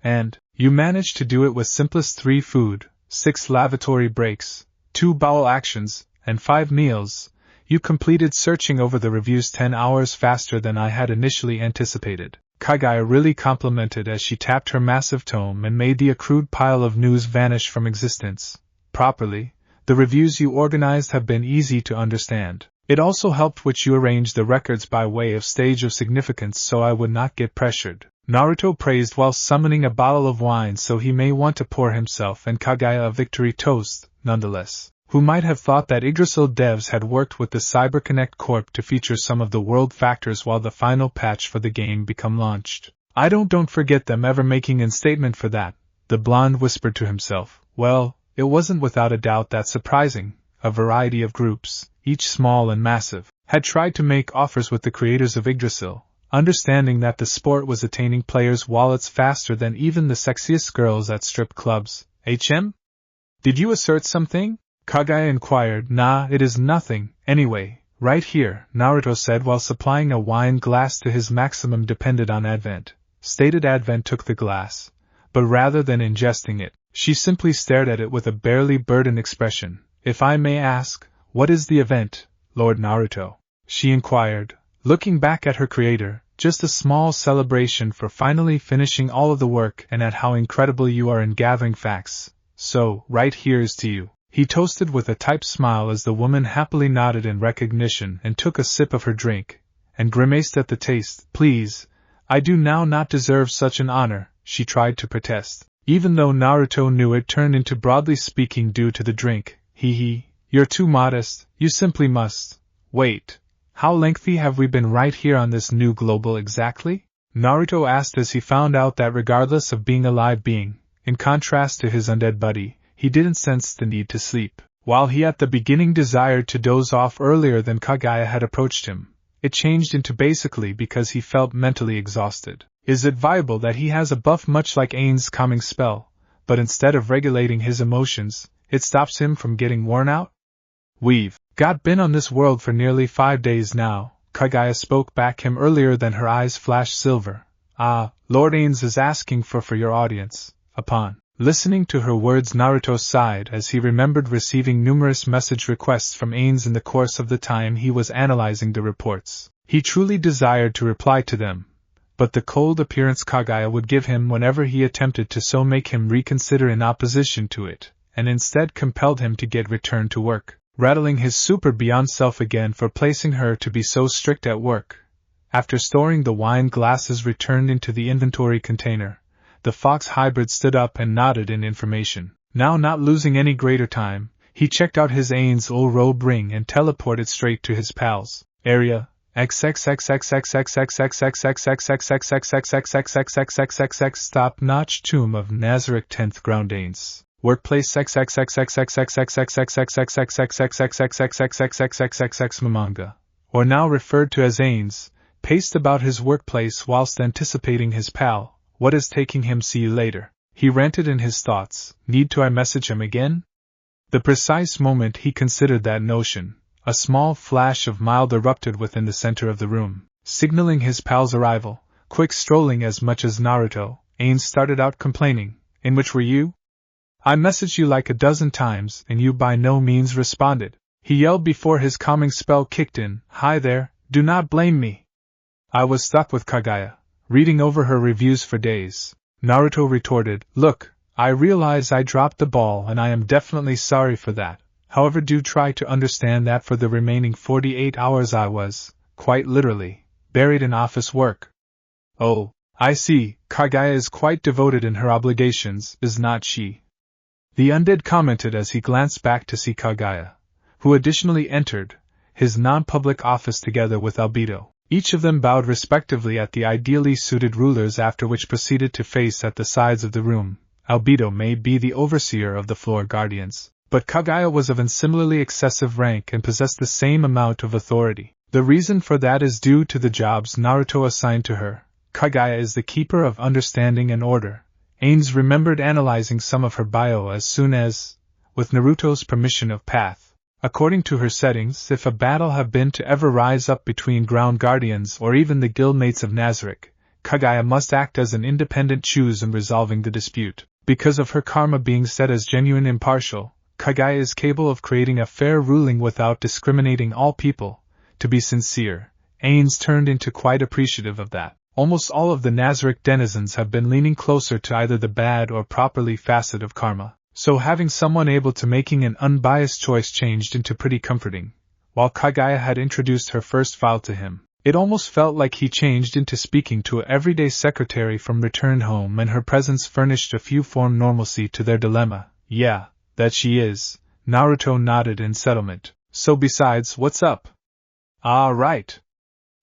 And you managed to do it with simplest 3 food, 6 lavatory breaks, 2 bowel actions, and 5 meals. You completed searching over the reviews 10 hours faster than I had initially anticipated. Kagaya really complimented as she tapped her massive tome and made the accrued pile of news vanish from existence. Properly, the reviews you organized have been easy to understand. It also helped which you arranged the records by way of stage of significance so I would not get pressured. Naruto praised while summoning a bottle of wine so he may want to pour himself and Kagaya a victory toast, nonetheless. Who might have thought that Yggdrasil devs had worked with the CyberConnect Corp to feature some of the world factors while the final patch for the game become launched. I don't forget them ever making a statement for that, the blonde whispered to himself. Well, it wasn't without a doubt that surprising. A variety of groups, each small and massive, had tried to make offers with the creators of Yggdrasil, understanding that the sport was attaining players' wallets faster than even the sexiest girls at strip clubs. HM? Did you assert something? Kagaya inquired. Nah, it is nothing, anyway, right here, Naruto said while supplying a wine glass to his maximum depended on Advent. Stated Advent took the glass, but rather than ingesting it, she simply stared at it with a barely burdened expression. If I may ask, what is the event, Lord Naruto? She inquired, looking back at her creator. Just a small celebration for finally finishing all of the work and at how incredible you are in gathering facts. So, right here's to you. He toasted with a tight smile as the woman happily nodded in recognition and took a sip of her drink, and grimaced at the taste. Please, I do now not deserve such an honor, she tried to protest. Even though Naruto knew it turned into broadly speaking due to the drink. You're too modest, you simply must. Wait, how lengthy have we been right here on this new global exactly? Naruto asked as he found out that regardless of being a live being, in contrast to his undead buddy, he didn't sense the need to sleep. While he at the beginning desired to doze off earlier than Kagaya had approached him, it changed into basically because he felt mentally exhausted. Is it viable that he has a buff much like Ain's calming spell, but instead of regulating his emotions, it stops him from getting worn out? We've been on this world for nearly 5 days now, Kagaya spoke back him earlier than her eyes flashed silver. Lord Ains is asking for your audience. Upon listening to her words, Naruto sighed as he remembered receiving numerous message requests from Ains in the course of the time he was analyzing the reports. He truly desired to reply to them, but the cold appearance Kagaya would give him whenever he attempted to so make him reconsider in opposition to it, and instead compelled him to get returned to work, rattling his super beyond self again for placing her to be so strict at work. After storing the wine glasses returned into the inventory container, the Fox hybrid stood up and nodded in information. Now, not losing any greater time, he checked out his Ain's old robe ring and teleported straight to his pals. Area Stop-notch tomb of Nazarick 10th ground Ains. Workplace Mamanga, or now referred to as Ains, paced about his workplace whilst anticipating his pal. What is taking him? See you later. He ranted in his thoughts. Need to I message him again? The precise moment he considered that notion, a small flash of mild erupted within the center of the room, signaling his pal's arrival. Quick strolling as much as Naruto, Ains started out complaining. In which were you? I messaged you like a dozen times, and you by no means responded. He yelled before his calming spell kicked in. Hi there, do not blame me. I was stuck with Kagaya, reading over her reviews for days. Naruto retorted, look, I realize I dropped the ball and I am definitely sorry for that. However, do try to understand that for the remaining 48 hours I was, quite literally, buried in office work. Oh, I see, Kagaya is quite devoted in her obligations, is not she? The undead commented as he glanced back to see Kagaya, who additionally entered his non-public office together with Albedo. Each of them bowed respectively at the ideally suited rulers, after which proceeded to face at the sides of the room. Albedo may be the overseer of the floor guardians, but Kagaya was of an similarly excessive rank and possessed the same amount of authority. The reason for that is due to the jobs Naruto assigned to her. Kagaya is the keeper of understanding and order. Ains remembered analyzing some of her bio as soon as, with Naruto's permission of path. According to her settings, if a battle have been to ever rise up between ground guardians or even the guildmates of Nazarick, Kagaya must act as an independent choose in resolving the dispute. Because of her karma being set as genuine impartial, Kagaya is capable of creating a fair ruling without discriminating all people. To be sincere, Ains turned into quite appreciative of that. Almost all of the Nazarick denizens have been leaning closer to either the bad or properly facet of karma, so having someone able to making an unbiased choice changed into pretty comforting. While Kagaya had introduced her first file to him, it almost felt like he changed into speaking to an everyday secretary from returned home, and her presence furnished a few form normalcy to their dilemma. Yeah, that she is. Naruto nodded in settlement. So besides, what's up? Ah, right.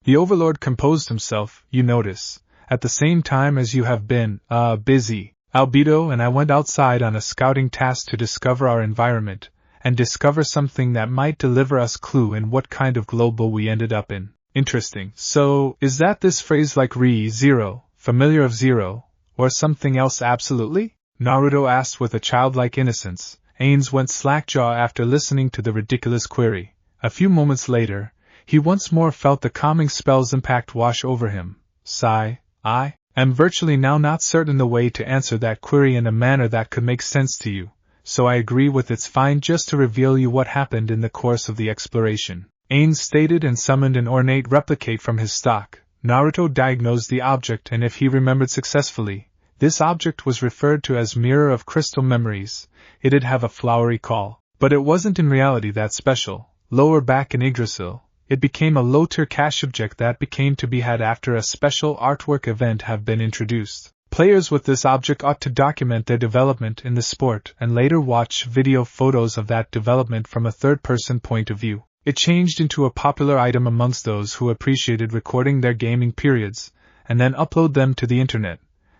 The Overlord composed himself, you notice, at the same time as you have been, busy. Albedo and I went outside on a scouting task to discover our environment, and discover something that might deliver us clue in what kind of global we ended up in. Interesting. So, is that this phrase like Re-Zero, familiar of Zero, or something else absolutely? Naruto asked with a childlike innocence. Ains went slack-jaw after listening to the ridiculous query. A few moments later, he once more felt the calming spell's impact wash over him. Sigh, I am virtually now not certain the way to answer that query in a manner that could make sense to you, so I agree with it's fine just to reveal you what happened in the course of the exploration. Ains stated and summoned an ornate replicate from his stock. Naruto diagnosed the object, and if he remembered successfully, this object was referred to as Mirror of Crystal Memories. It'd have a flowery call, but it wasn't in reality that special. Lower back in Yggdrasil, it became a low-tier cash object that became to be had after a special artwork event have been introduced. Players with this object ought to document their development in the sport and later watch video photos of that development from a third-person point of view. It changed into a popular item amongst those who appreciated recording their gaming periods, and then upload them to the internet.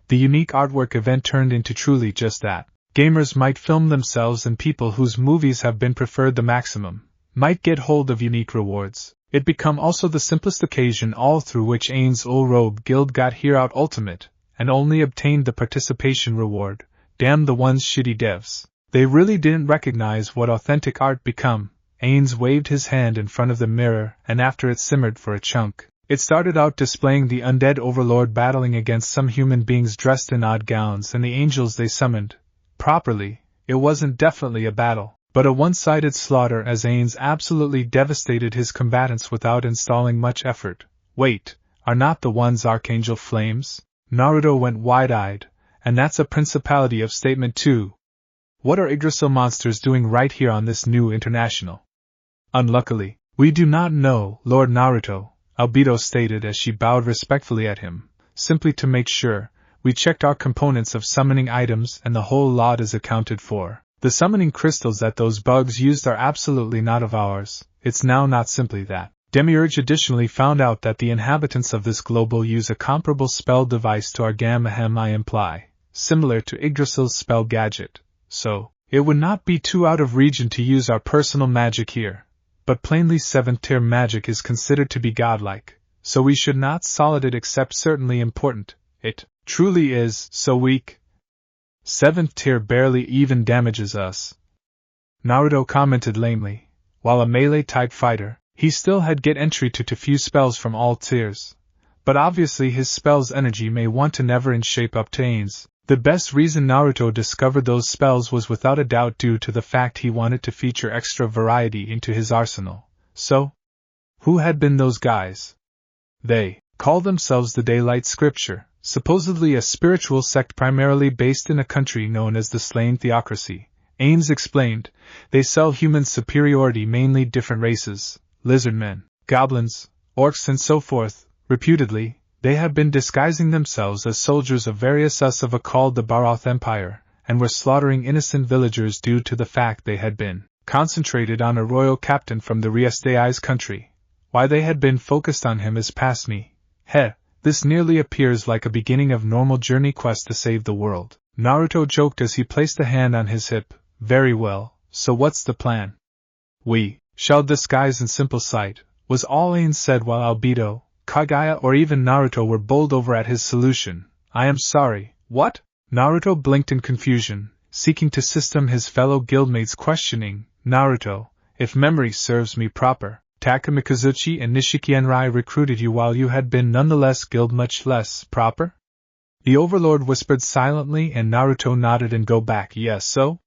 The unique artwork event turned into truly just that. Gamers might film themselves, and people whose movies have been preferred the maximum might get hold of unique rewards. It become also the simplest occasion all through which Ains Ul Robe Guild got here out ultimate, and only obtained the participation reward. Damn the ones shitty devs. They really didn't recognize what authentic art become. Ains waved his hand in front of the mirror, and after it simmered for a chunk, it started out displaying the undead Overlord battling against some human beings dressed in odd gowns and the angels they summoned. Properly, it wasn't definitely a battle, but a one-sided slaughter as Ains absolutely devastated his combatants without installing much effort. Wait, are not the ones Archangel Flames? Naruto went wide-eyed, and that's a principality of statement too. What are Yggdrasil monsters doing right here on this new international? Unluckily, we do not know, Lord Naruto, Albedo stated as she bowed respectfully at him. Simply to make sure, we checked our components of summoning items and the whole lot is accounted for. The summoning crystals that those bugs used are absolutely not of ours. It's now not simply that. Demiurge additionally found out that the inhabitants of this global use a comparable spell device to our Gamma I imply, similar to Yggdrasil's spell gadget. So, it would not be too out of region to use our personal magic here. But plainly 7th tier magic is considered to be godlike, so we should not solid it except certainly important. It truly is so weak. 7th tier barely even damages us. Naruto commented lamely. While a melee-type fighter, he still had get entry to few spells from all tiers. But obviously his spell's energy may want to never in shape up to Ains. The best reason Naruto discovered those spells was without a doubt due to the fact he wanted to feature extra variety into his arsenal. So, who had been those guys? They call themselves the Daylight Scripture, supposedly a spiritual sect primarily based in a country known as the Slain Theocracy. Ains explained, they sell human superiority, mainly different races, lizardmen, goblins, orcs and so forth. Reputedly, they have been disguising themselves as soldiers of various Usava called the Barath Empire, and were slaughtering innocent villagers due to the fact they had been concentrated on a royal captain from the Riestai's country. Why they had been focused on him is past me. This nearly appears like a beginning of normal journey quest to save the world. Naruto joked as he placed a hand on his hip. Very well, so what's the plan? We shall disguise in simple sight, was all Ains said while Albedo, Kagaya or even Naruto were bowled over at his solution. I am sorry, what? Naruto blinked in confusion, seeking to system his fellow guildmates questioning. Naruto, if memory serves me proper, Takamikazuchi and Nishikienrai recruited you while you had been nonetheless guild much less proper? The Overlord whispered silently and Naruto nodded and go back. Yes, so?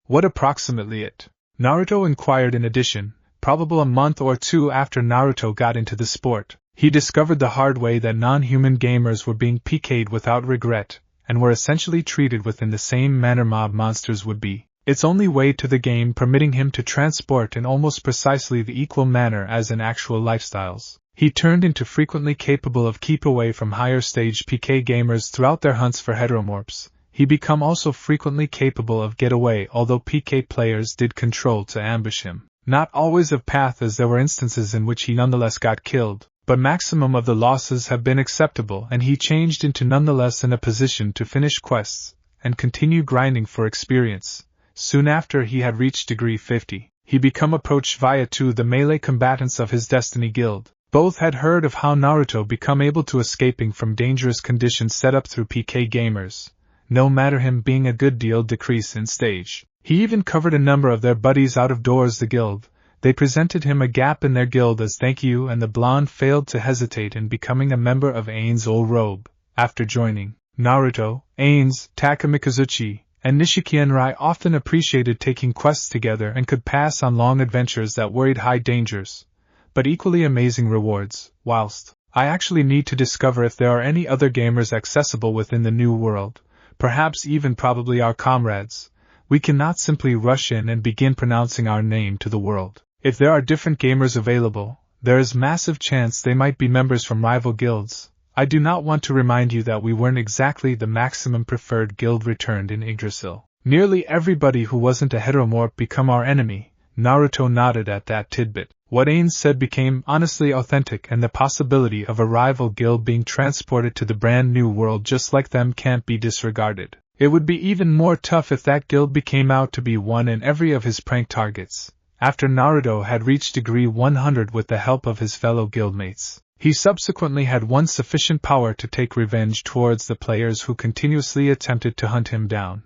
What approximately it? Naruto inquired in addition. Probable a month or two after Naruto got into the sport, he discovered the hard way that non-human gamers were being PK'd without regret, and were essentially treated within the same manner mob monsters would be. Its only way to the game permitting him to transport in almost precisely the equal manner as in actual lifestyles. He turned into frequently capable of keep away from higher stage PK gamers throughout their hunts for heteromorphs. He become also frequently capable of get away, although PK players did control to ambush him. Not always of path, as there were instances in which he nonetheless got killed, but maximum of the losses have been acceptable and he changed into nonetheless in a position to finish quests and continue grinding for experience. Soon after he had reached degree 50, he become approached via the melee combatants of his Destiny Guild. Both had heard of how Naruto become able to escaping from dangerous conditions set up through PK gamers, no matter him being a good deal decrease in stage. He even covered a number of their buddies out of doors the guild. They presented him a gap in their guild as thank you, and the blonde failed to hesitate in becoming a member of Ains Ul Robe. After joining, Naruto, Ains, Takamikazuchi, and Nishikienrai often appreciated taking quests together and could pass on long adventures that worried high dangers, but equally amazing rewards, whilst I actually need to discover if there are any other gamers accessible within the new world, perhaps even probably our comrades. We cannot simply rush in and begin pronouncing our name to the world. If there are different gamers available, there is massive chance they might be members from rival guilds. I do not want to remind you that we weren't exactly the maximum preferred guild, returned in Yggdrasil. Nearly everybody who wasn't a heteromorph become our enemy. Naruto nodded at that tidbit. What Ainz said became honestly authentic, and the possibility of a rival guild being transported to the brand new world just like them can't be disregarded. It would be even more tough if that guild became out to be one in every of his prank targets. After Naruto had reached degree 100 with the help of his fellow guildmates, he subsequently had won sufficient power to take revenge towards the players who continuously attempted to hunt him down.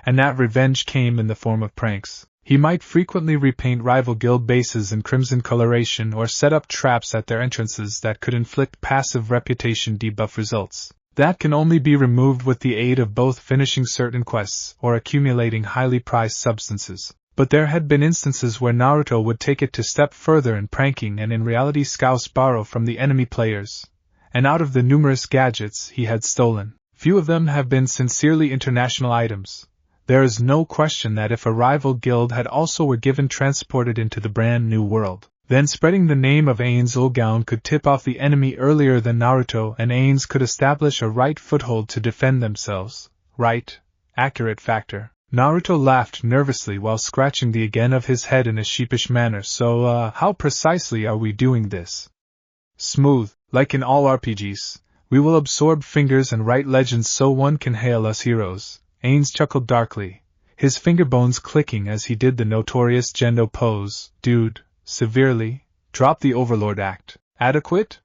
And that revenge came in the form of pranks. He might frequently repaint rival guild bases in crimson coloration or set up traps at their entrances that could inflict passive reputation debuff results. That can only be removed with the aid of both finishing certain quests or accumulating highly prized substances. But there had been instances where Naruto would take it a step further in pranking and in reality scouse borrow from the enemy players. And out of the numerous gadgets he had stolen, few of them have been sincerely international items. There is no question that if a rival guild had also were given transported into the brand new world, then spreading the name of Ainz Ulgaon could tip off the enemy earlier than Naruto, and Ainz could establish a right foothold to defend themselves. Right? Accurate factor. Naruto laughed nervously while scratching the again of his head in a sheepish manner. So, how precisely are we doing this? Smooth, like in all RPGs. We will absorb fingers and write legends so one can hail us heroes. Ainz chuckled darkly, his finger bones clicking as he did the notorious Gendo pose. Dude, severely, drop the Overlord act. Adequate?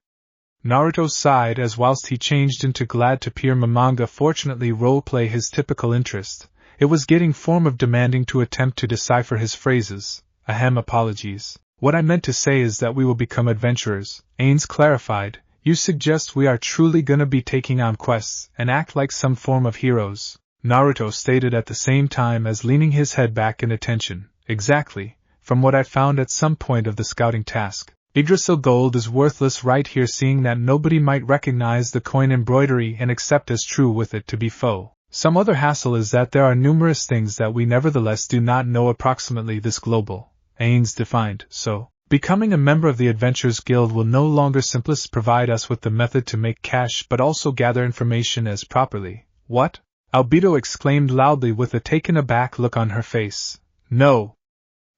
Naruto sighed as whilst he changed into glad to peer manga fortunately roleplay his typical interest. It was getting form of demanding to attempt to decipher his phrases. Ahem, apologies. What I meant to say is that we will become adventurers, Ainz clarified. You suggest we are truly gonna be taking on quests and act like some form of heroes, Naruto stated at the same time as leaning his head back in attention. Exactly, from what I found at some point of the scouting task. Yggdrasil gold is worthless right here, seeing that nobody might recognize the coin embroidery and accept as true with it to be foe. Some other hassle is that there are numerous things that we nevertheless do not know approximately this global, Ainz defined, so becoming a member of the Adventurers Guild will no longer simply provide us with the method to make cash but also gather information as properly. What? Albedo exclaimed loudly with a taken aback look on her face. No.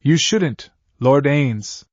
You shouldn't, Lord Ainz.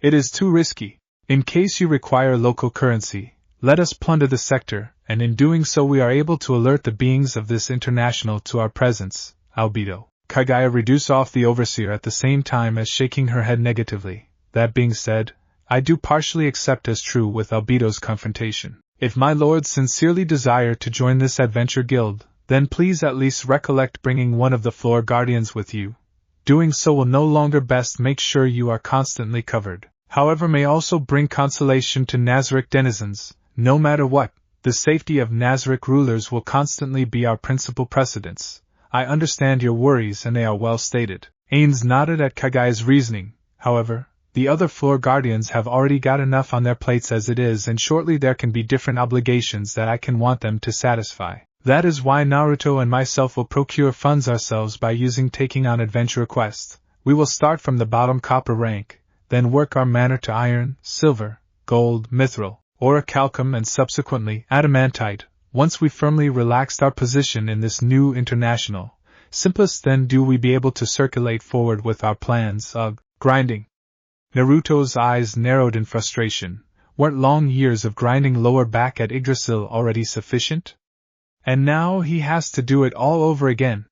It is too risky. In case you require local currency, let us plunder the sector, and in doing so we are able to alert the beings of this international to our presence, Albedo. Kagaya reduced off the overseer at the same time as shaking her head negatively. That being said, I do partially accept as true with Albedo's confrontation. If my lords sincerely desire to join this adventure guild, then please at least recollect bringing one of the floor guardians with you. Doing so will no longer best make sure you are constantly covered. However, may also bring consolation to Nazarick denizens. No matter what, the safety of Nazarick rulers will constantly be our principal precedence. I understand your worries and they are well stated. Ainz nodded at Kagaya's reasoning. However, the other floor guardians have already got enough on their plates as it is, and shortly there can be different obligations that I can want them to satisfy. That is why Naruto and myself will procure funds ourselves by taking on adventure quests. We will start from the bottom copper rank, then work our manner to iron, silver, gold, mithril, orichalcum and subsequently adamantite, once we firmly relaxed our position in this new international. Simplest then do we be able to circulate forward with our plans of grinding. Naruto's eyes narrowed in frustration. Weren't long years of grinding lower back at Yggdrasil already sufficient? And now he has to do it all over again.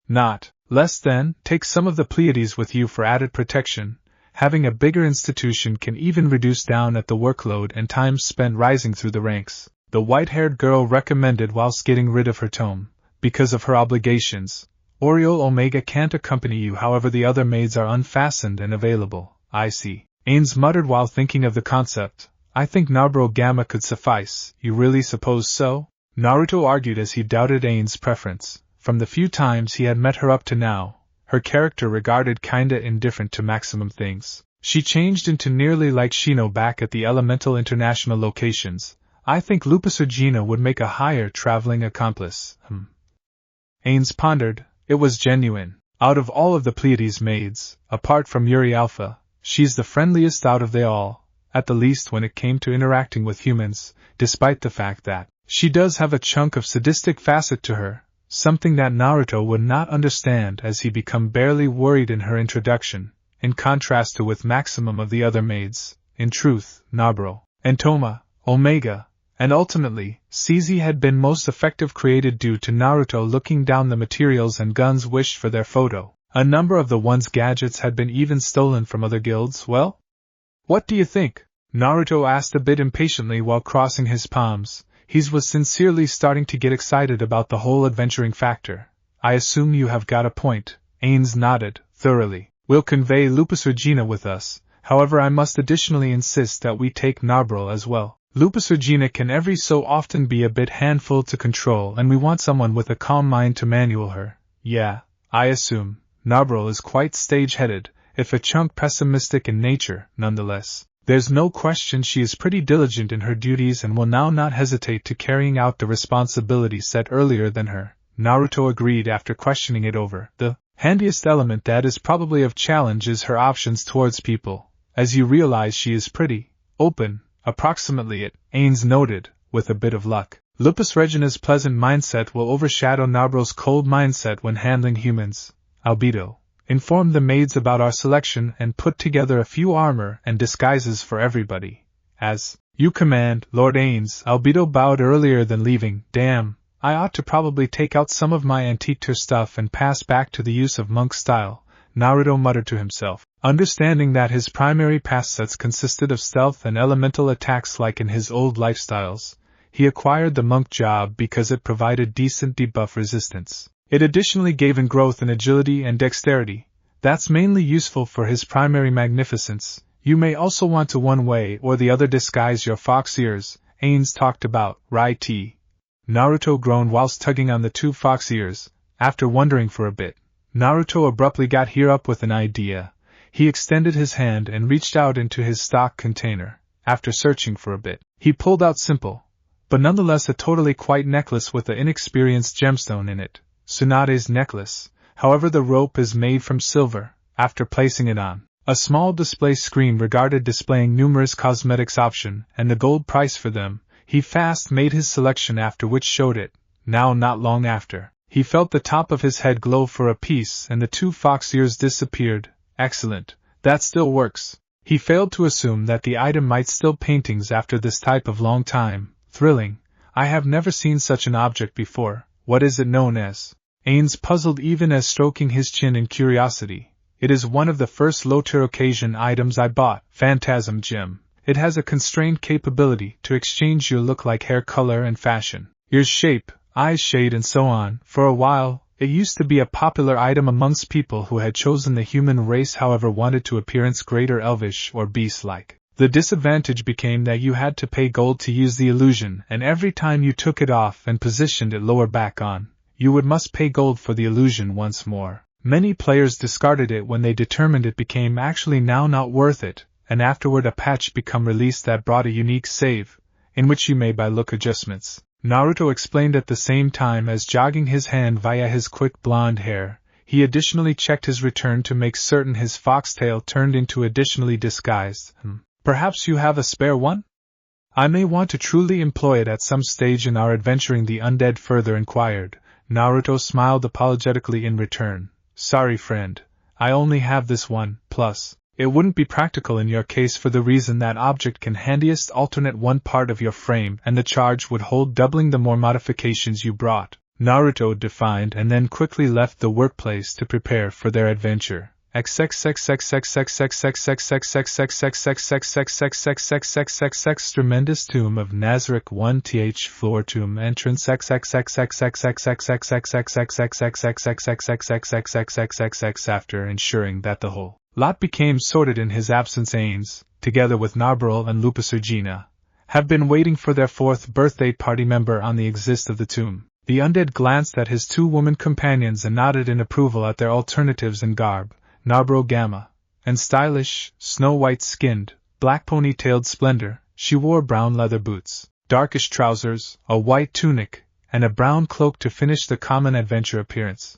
Not less than, take some of the Pleiades with you for added protection. Having a bigger institution can even reduce down at the workload and time spent rising through the ranks, the white-haired girl recommended whilst getting rid of her tome. Because of her obligations, Oriole Omega can't accompany you, however the other maids are unfastened and available. I see. Ainz muttered while thinking of the concept. I think Narbro Gamma could suffice. You really suppose so? Naruto argued as he doubted Ainz's preference. From the few times he had met her up to now, her character regarded kinda indifferent to maximum things. She changed into nearly like Shino back at the Elemental International locations. I think Lupus Regina would make a higher traveling accomplice. Ainz pondered. It was genuine. Out of all of the Pleiades maids, apart from Yuri Alpha, she's the friendliest out of they all. at the least when it came to interacting with humans, despite the fact that she does have a chunk of sadistic facet to her, something that Naruto would not understand as he become barely worried in her introduction, in contrast to with maximum of the other maids, in truth, Naburo, and Toma, Omega, and ultimately, CZ had been most effective created due to Naruto looking down the materials and guns wished for their photo. A number of the one's gadgets had been even stolen from other guilds. Well? What do you think? Naruto asked a bit impatiently while crossing his palms. He was sincerely starting to get excited about the whole adventuring factor. I assume you have got a point. Ains nodded, thoroughly. We'll convey Lupus Regina with us, however I must additionally insist that we take Naburo as well. Lupus Regina can every so often be a bit handful to control and we want someone with a calm mind to manual her. Yeah, I assume. Naburo is quite stage-headed, if a chunk pessimistic in nature, nonetheless. There's no question she is pretty diligent in her duties and will now not hesitate to carrying out the responsibility set earlier than her. Naruto agreed after questioning it over. The handiest element that is probably of challenge is her options towards people. As you realize she is pretty open, approximately it, Ains noted, with a bit of luck. Lupus Regina's pleasant mindset will overshadow Naburo's cold mindset when handling humans. Albedo, inform the maids about our selection and put together a few armor and disguises for everybody. As you command, Lord Ains. Albedo bowed earlier than leaving. Damn, I ought to probably take out some of my antiquer stuff and pass back to the use of monk style, Naruto muttered to himself. Understanding that his primary pass sets consisted of stealth and elemental attacks like in his old lifestyles, he acquired the monk job because it provided decent debuff resistance. It additionally gave him growth in agility and dexterity. That's mainly useful for his primary magnificence. You may also want to one way or the other disguise your fox ears, Ains talked about, right? Naruto groaned whilst tugging on the two fox ears. After wondering for a bit, Naruto abruptly got here up with an idea. He extended his hand and reached out into his stock container. After searching for a bit, he pulled out simple, but nonetheless a totally quite necklace with an inexperienced gemstone in it. Tsunade's necklace. However, the rope is made from silver. After placing it on a small display screen regarded displaying numerous cosmetics option and the gold price for them, he fast made his selection, after which showed it. Now not long after, he felt the top of his head glow for a piece and the two fox ears disappeared. Excellent. That still works. He failed to assume that the item might still paintings after this type of long time. Thrilling. I have never seen such an object before. What is it known as? Ains puzzled even as stroking his chin in curiosity. It is one of the first low-tier occasion items I bought. Phantasm Gem. It has a constrained capability to exchange your look like hair color and fashion, ears shape, eyes shade and so on. For a while, it used to be a popular item amongst people who had chosen the human race, however wanted to appearance greater elvish or beast-like. The disadvantage became that you had to pay gold to use the illusion, and every time you took it off and positioned it lower back on, you must pay gold for the illusion once more. Many players discarded it when they determined it became actually now not worth it, and afterward a patch become released that brought a unique save, in which you may buy look adjustments. Naruto explained at the same time as jogging his hand via his quick blonde hair. He additionally checked his return to make certain his foxtail turned into additionally disguised. Perhaps you have a spare one? I may want to truly employ it at some stage in our adventuring, the undead further inquired. Naruto smiled apologetically in return. Sorry friend, I only have this one, plus, it wouldn't be practical in your case for the reason that object can handiest alternate one part of your frame and the charge would hold doubling the more modifications you brought. Naruto defined and then quickly left the workplace to prepare for their adventure. Tremendous Tomb of Nazarick 1th floor tomb entrance after ensuring that the whole lot became sorted in his absence. Ains, together with Naburo and Lupus Regina, have been waiting for their 4th birthday party member on the exit of the tomb. The undead glanced at his two woman companions and nodded in approval at their alternatives in garb. Naburo Gamma, and stylish, snow-white skinned, black pony-tailed splendor, she wore brown leather boots, darkish trousers, a white tunic, and a brown cloak to finish the common adventure appearance.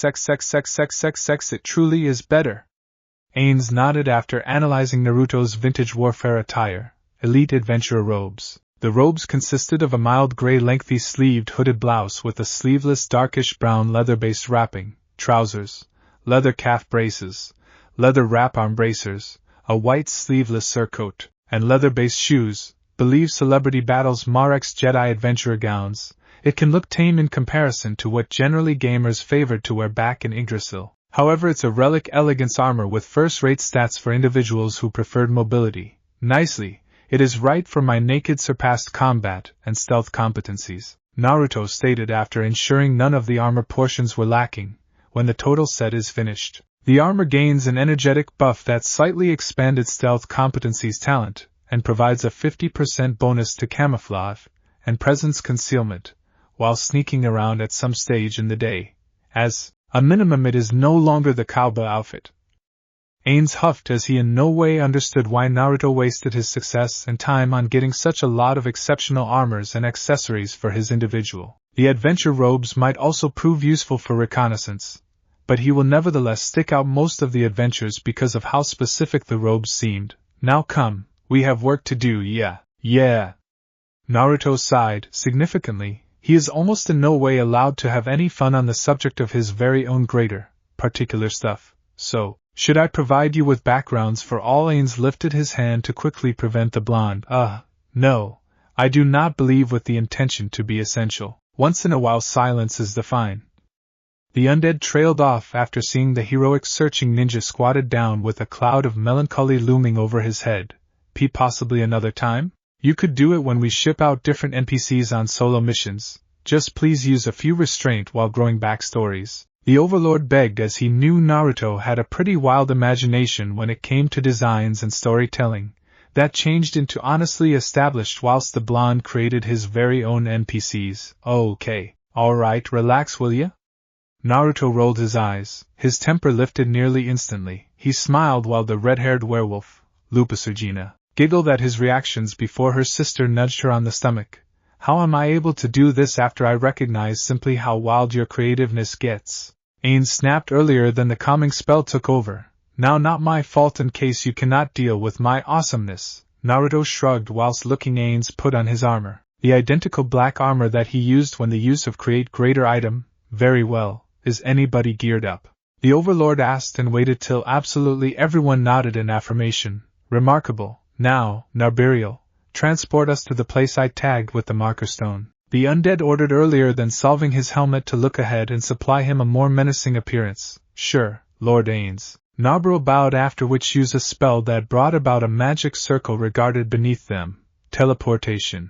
It truly is better. Ains nodded after analyzing Naruto's vintage warfare attire, elite adventurer robes. The robes consisted of a mild gray lengthy sleeved hooded blouse with a sleeveless darkish brown leather-based wrapping, trousers, leather calf braces, leather wrap arm bracers, a white sleeveless surcoat, and leather-based shoes. Believe Celebrity Battles Marek's Jedi adventurer gowns. It can look tame in comparison to what generally gamers favored to wear back in Yggdrasil. However, it's a relic elegance armor with first-rate stats for individuals who preferred mobility. Nicely, it is right for my naked surpassed combat and stealth competencies, Naruto stated after ensuring none of the armor portions were lacking. When the total set is finished, the armor gains an energetic buff that slightly expanded stealth competencies talent, and provides a 50% bonus to camouflage and presence concealment, while sneaking around at some stage in the day. As a minimum, it is no longer the cowboy outfit. Ains huffed as he in no way understood why Naruto wasted his success and time on getting such a lot of exceptional armors and accessories for his individual. The adventure robes might also prove useful for reconnaissance, but he will nevertheless stick out most of the adventures because of how specific the robes seemed. Now come, we have work to do, yeah. Naruto sighed significantly. He is almost in no way allowed to have any fun on the subject of his very own greater, particular stuff. So, should I provide you with backgrounds for all? Ains lifted his hand to quickly prevent the blonde. No, I do not believe with the intention to be essential. Once in a while silence is the fine. The undead trailed off after seeing the heroic searching ninja squatted down with a cloud of melancholy looming over his head. Possibly another time? You could do it when we ship out different NPCs on solo missions. Just please use a few restraint while growing backstories. The Overlord begged, as he knew Naruto had a pretty wild imagination when it came to designs and storytelling. That changed into honestly established whilst the blonde created his very own NPCs. Okay, alright, relax will ya? Naruto rolled his eyes. His temper lifted nearly instantly. He smiled while the red-haired werewolf, Lupasurgina, giggled at his reactions before her sister nudged her on the stomach. How am I able to do this after I recognize simply how wild your creativeness gets? Ains snapped earlier than the calming spell took over. Now not my fault in case you cannot deal with my awesomeness. Naruto shrugged whilst looking Ains put on his armor. The identical black armor that he used when the use of Create Greater item. Very well. Is anybody geared up? The Overlord asked and waited till absolutely everyone nodded in affirmation. Remarkable. Now, Narbiriel, transport us to the place I tagged with the marker stone. The undead ordered earlier than solving his helmet to look ahead and supply him a more menacing appearance. Sure, Lord Ains. Narbiriel bowed, after which used a spell that brought about a magic circle regarded beneath them. Teleportation.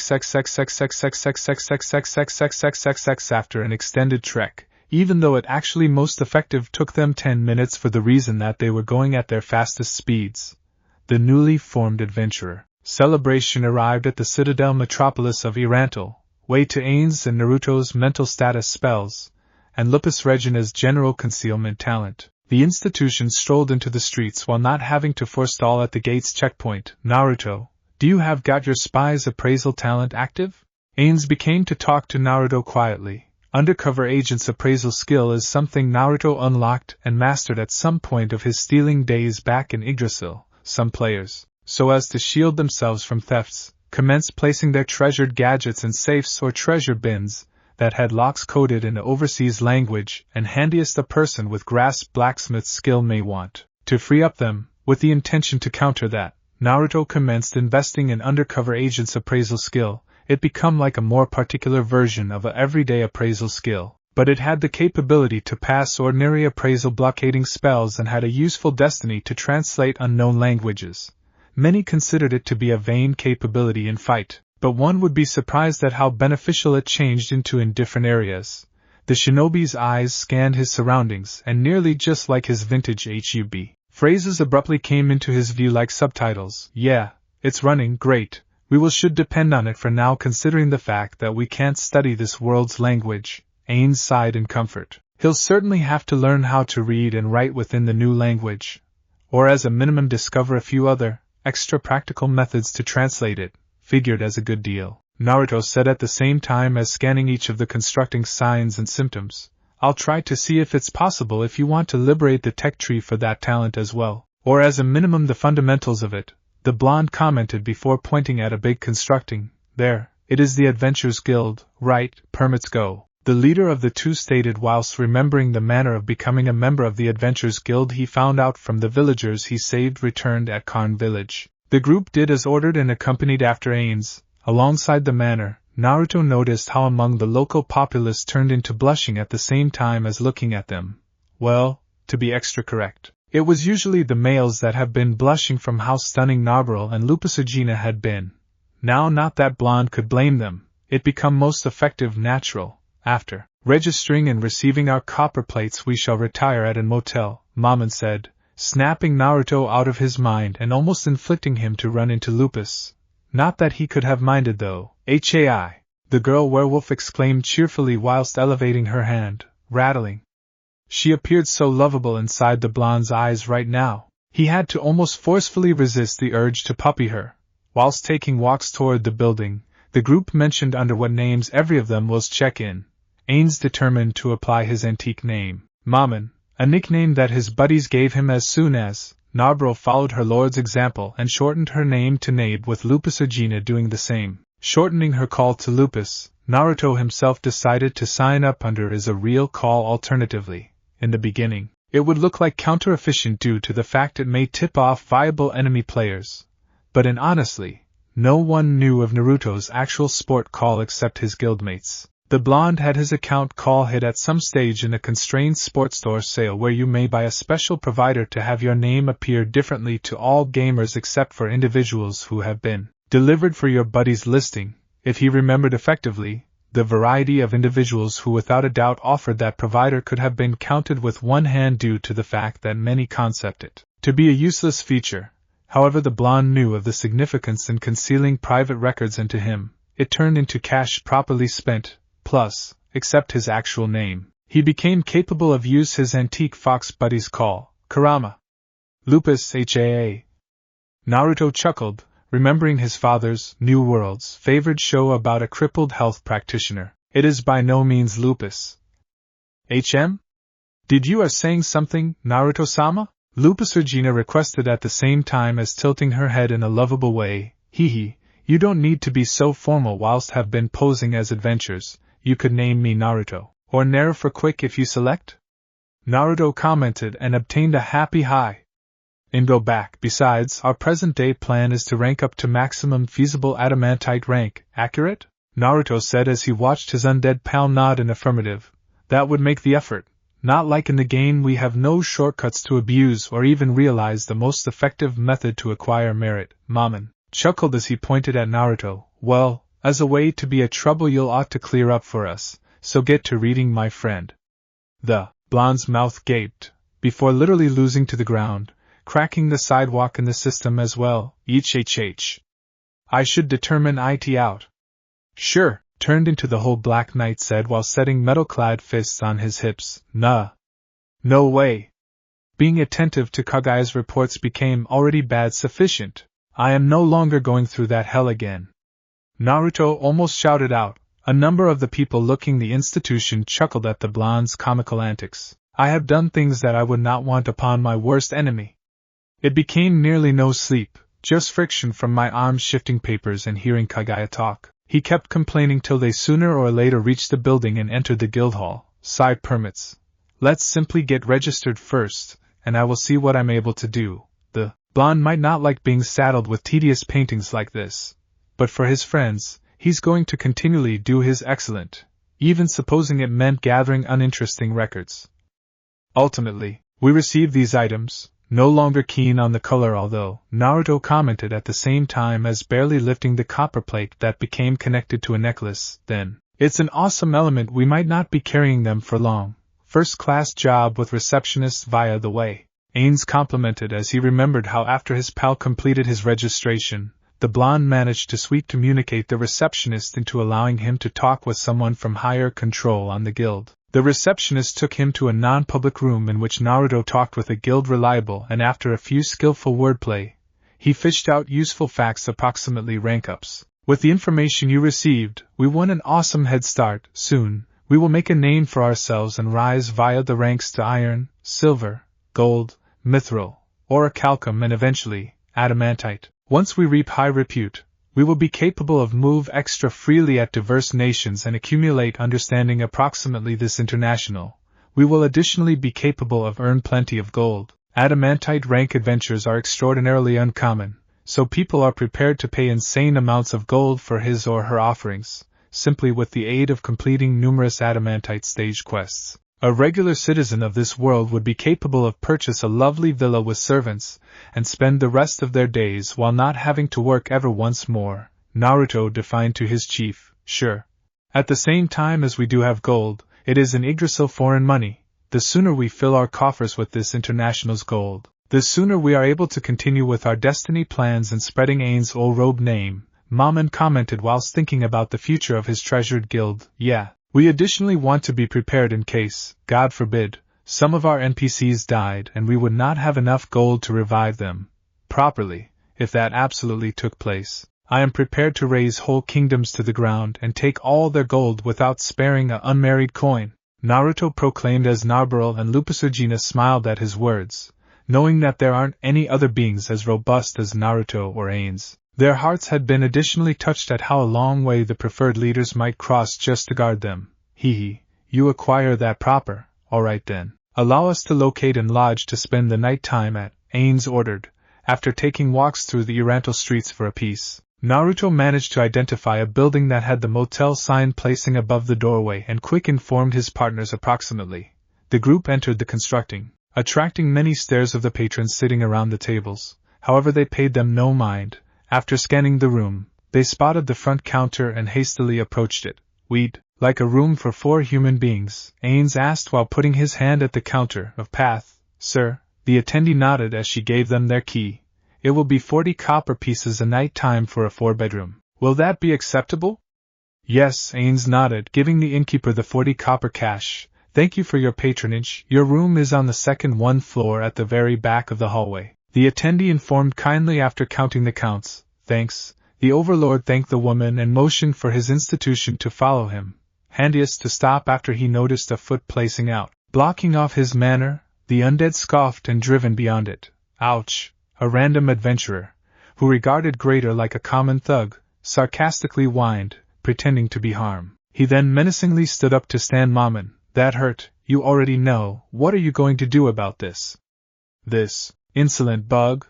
after an extended trek, even though it actually most effective took them 10 minutes for the reason that they were going at their fastest speeds. The newly formed adventurer celebration arrived at the citadel metropolis of E-Rantel, way to Ain's and Naruto's mental status spells, and Lupus Regina's general concealment talent. The institution strolled into the streets while not having to forestall at the gate's checkpoint. Naruto, do you have got your spy's appraisal talent active? Ain's became to talk to Naruto quietly. Undercover agent's appraisal skill is something Naruto unlocked and mastered at some point of his stealing days back in Yggdrasil. Some players, so as to shield themselves from thefts, commenced placing their treasured gadgets in safes or treasure bins that had locks coded in the overseas language and handiest a person with grasp blacksmith skill may want. To free up them, with the intention to counter that, Naruto commenced investing in undercover agent's appraisal skill. It became like a more particular version of a everyday appraisal skill, but it had the capability to pass ordinary appraisal blockading spells and had a useful destiny to translate unknown languages. Many considered it to be a vain capability in fight, but one would be surprised at how beneficial it changed into in different areas. The shinobi's eyes scanned his surroundings, and nearly just like his vintage HUB, phrases abruptly came into his view like subtitles. Yeah, it's running great. We should depend on it for now considering the fact that we can't study this world's language. Ain sighed in comfort. He'll certainly have to learn how to read and write within the new language, or as a minimum discover a few other, extra practical methods to translate it. Figured as a good deal. Naruto said at the same time as scanning each of the constructing signs and symptoms. I'll try to see if it's possible if you want to liberate the tech tree for that talent as well, or as a minimum the fundamentals of it. The blonde commented before pointing at a big constructing. There, it is the Adventurers Guild, right, permits go. The leader of the two stated whilst remembering the manner of becoming a member of the Adventurers Guild he found out from the villagers he saved returned at Karn village. The group did as ordered and accompanied after Ain's. Alongside the manor, Naruto noticed how among the local populace turned into blushing at the same time as looking at them. Well, to be extra correct, it was usually the males that have been blushing from how stunning Naruto and Lupus Regina had been. Now not that blonde could blame them, it become most effective natural. After registering and receiving our copper plates we shall retire at a motel, Maman said, snapping Naruto out of his mind and almost inflicting him to run into Lupus. Not that he could have minded though. Hai! The girl werewolf exclaimed cheerfully whilst elevating her hand, rattling. She appeared so lovable inside the blonde's eyes right now. He had to almost forcefully resist the urge to puppy her. Whilst taking walks toward the building, the group mentioned under what names every of them was check-in. Ain's determined to apply his antique name, Maman, a nickname that his buddies gave him as soon as Naruto followed her lord's example and shortened her name to Nabe, with Lupus Regina doing the same. Shortening her call to Lupus, Naruto himself decided to sign up under as a real call alternatively. In the beginning, it would look like counter-efficient due to the fact it may tip off viable enemy players. But honestly, no one knew of Naruto's actual sport call except his guildmates. The blonde had his account call hit at some stage in a constrained sports store sale where you may buy a special provider to have your name appear differently to all gamers except for individuals who have been delivered for your buddy's listing. If he remembered effectively, the variety of individuals who without a doubt offered that provider could have been counted with one hand due to the fact that many concept it to be a useless feature. However, the blonde knew of the significance in concealing private records, and to him, it turned into cash properly spent. Plus, except his actual name, he became capable of use his antique fox buddy's call, Kurama. Lupus Haa. Naruto chuckled, remembering his father's, New World's, favored show about a crippled health practitioner. It is by no means Lupus. Did you are saying something, Naruto-sama? Lupus Regina requested at the same time as tilting her head in a lovable way. Hee, you don't need to be so formal whilst have been posing as adventures. You could name me Naruto, or Nair for quick if you select? Naruto commented and obtained a happy high. And go back. Besides, our present-day plan is to rank up to maximum feasible adamantite rank, accurate? Naruto said as he watched his undead pal nod in affirmative. That would make the effort. Not like in the game, we have no shortcuts to abuse or even realize the most effective method to acquire merit. Mammon chuckled as he pointed at Naruto. Well, as a way to be a trouble you'll ought to clear up for us, so get to reading, my friend. The blonde's mouth gaped, before literally losing to the ground, cracking the sidewalk in the system as well. I should determine it out. Sure, turned into the whole Black Knight said while setting metal-clad fists on his hips. Nah. No way. Being attentive to Kagaya's reports became already bad sufficient. I am no longer going through that hell again. Naruto almost shouted out. A number of the people looking the institution chuckled at the blonde's comical antics. I have done things that I would not want upon my worst enemy. It became nearly no sleep, just friction from my arms shifting papers and hearing Kagaya talk. He kept complaining till they sooner or later reached the building and entered the guild hall. Side permits. Let's simply get registered first, and I will see what I'm able to do. The blonde might not like being saddled with tedious paintings like this, but for his friends, he's going to continually do his excellent, even supposing it meant gathering uninteresting records. Ultimately, we received these items, no longer keen on the color, although Naruto commented at the same time as barely lifting the copper plate that became connected to a necklace. Then, it's an awesome element, we might not be carrying them for long. First-class job with receptionists via the way. Ains complimented as he remembered how after his pal completed his registration, the blonde managed to sweet communicate the receptionist into allowing him to talk with someone from higher control on the guild. The receptionist took him to a non-public room in which Naruto talked with a guild reliable, and after a few skillful wordplay, he fished out useful facts, approximately rank-ups. With the information you received, we won an awesome head start. Soon, we will make a name for ourselves and rise via the ranks to iron, silver, gold, mithril, orichalcum, and eventually, adamantite. Once we reap high repute, we will be capable of move extra freely at diverse nations and accumulate understanding approximately this international. We will additionally be capable of earn plenty of gold. Adamantite rank adventures are extraordinarily uncommon, so people are prepared to pay insane amounts of gold for his or her offerings, simply with the aid of completing numerous adamantite stage quests. A regular citizen of this world would be capable of purchase a lovely villa with servants, and spend the rest of their days while not having to work ever once more, Naruto defined to his chief. Sure. At the same time as we do have gold, it is in Yggdrasil foreign money. The sooner we fill our coffers with this international's gold, the sooner we are able to continue with our destiny plans and spreading Ain's old robe name, Mammon commented whilst thinking about the future of his treasured guild. Yeah. We additionally want to be prepared in case, God forbid, some of our NPCs died and we would not have enough gold to revive them properly. If that absolutely took place, I am prepared to raise whole kingdoms to the ground and take all their gold without sparing an unmarried coin, Naruto proclaimed as Narbarel and Lupusugina smiled at his words, knowing that there aren't any other beings as robust as Naruto or Ains. Their hearts had been additionally touched at how a long way the preferred leaders might cross just to guard them. You acquire that proper, alright then. Allow us to locate and lodge to spend the night time at, Ains ordered, after taking walks through the E-Rantel streets for a piece. Naruto managed to identify a building that had the motel sign placing above the doorway and quick informed his partners approximately. The group entered the constructing, attracting many stares of the patrons sitting around the tables. However, they paid them no mind. After scanning the room, they spotted the front counter and hastily approached it. We'd like a room for 4 human beings, Ains asked while putting his hand at the counter of path. Sir, the attendee nodded as she gave them their key. It will be 40 copper pieces a night time for a 4-bedroom. Will that be acceptable? Yes, Ains nodded, giving the innkeeper the 40 copper cash. Thank you for your patronage. Your room is on the second floor at the very back of the hallway. The attendee informed kindly after counting the counts. Thanks. The Overlord thanked the woman and motioned for his institution to follow him. Handiest to stop after he noticed a foot placing out, blocking off his manor. The undead scoffed and driven beyond it. Ouch! A random adventurer, who regarded Greater like a common thug, sarcastically whined, pretending to be harm. He then menacingly stood up to stand. Mammon, that hurt, you already know. What are you going to do about this? This insolent bug?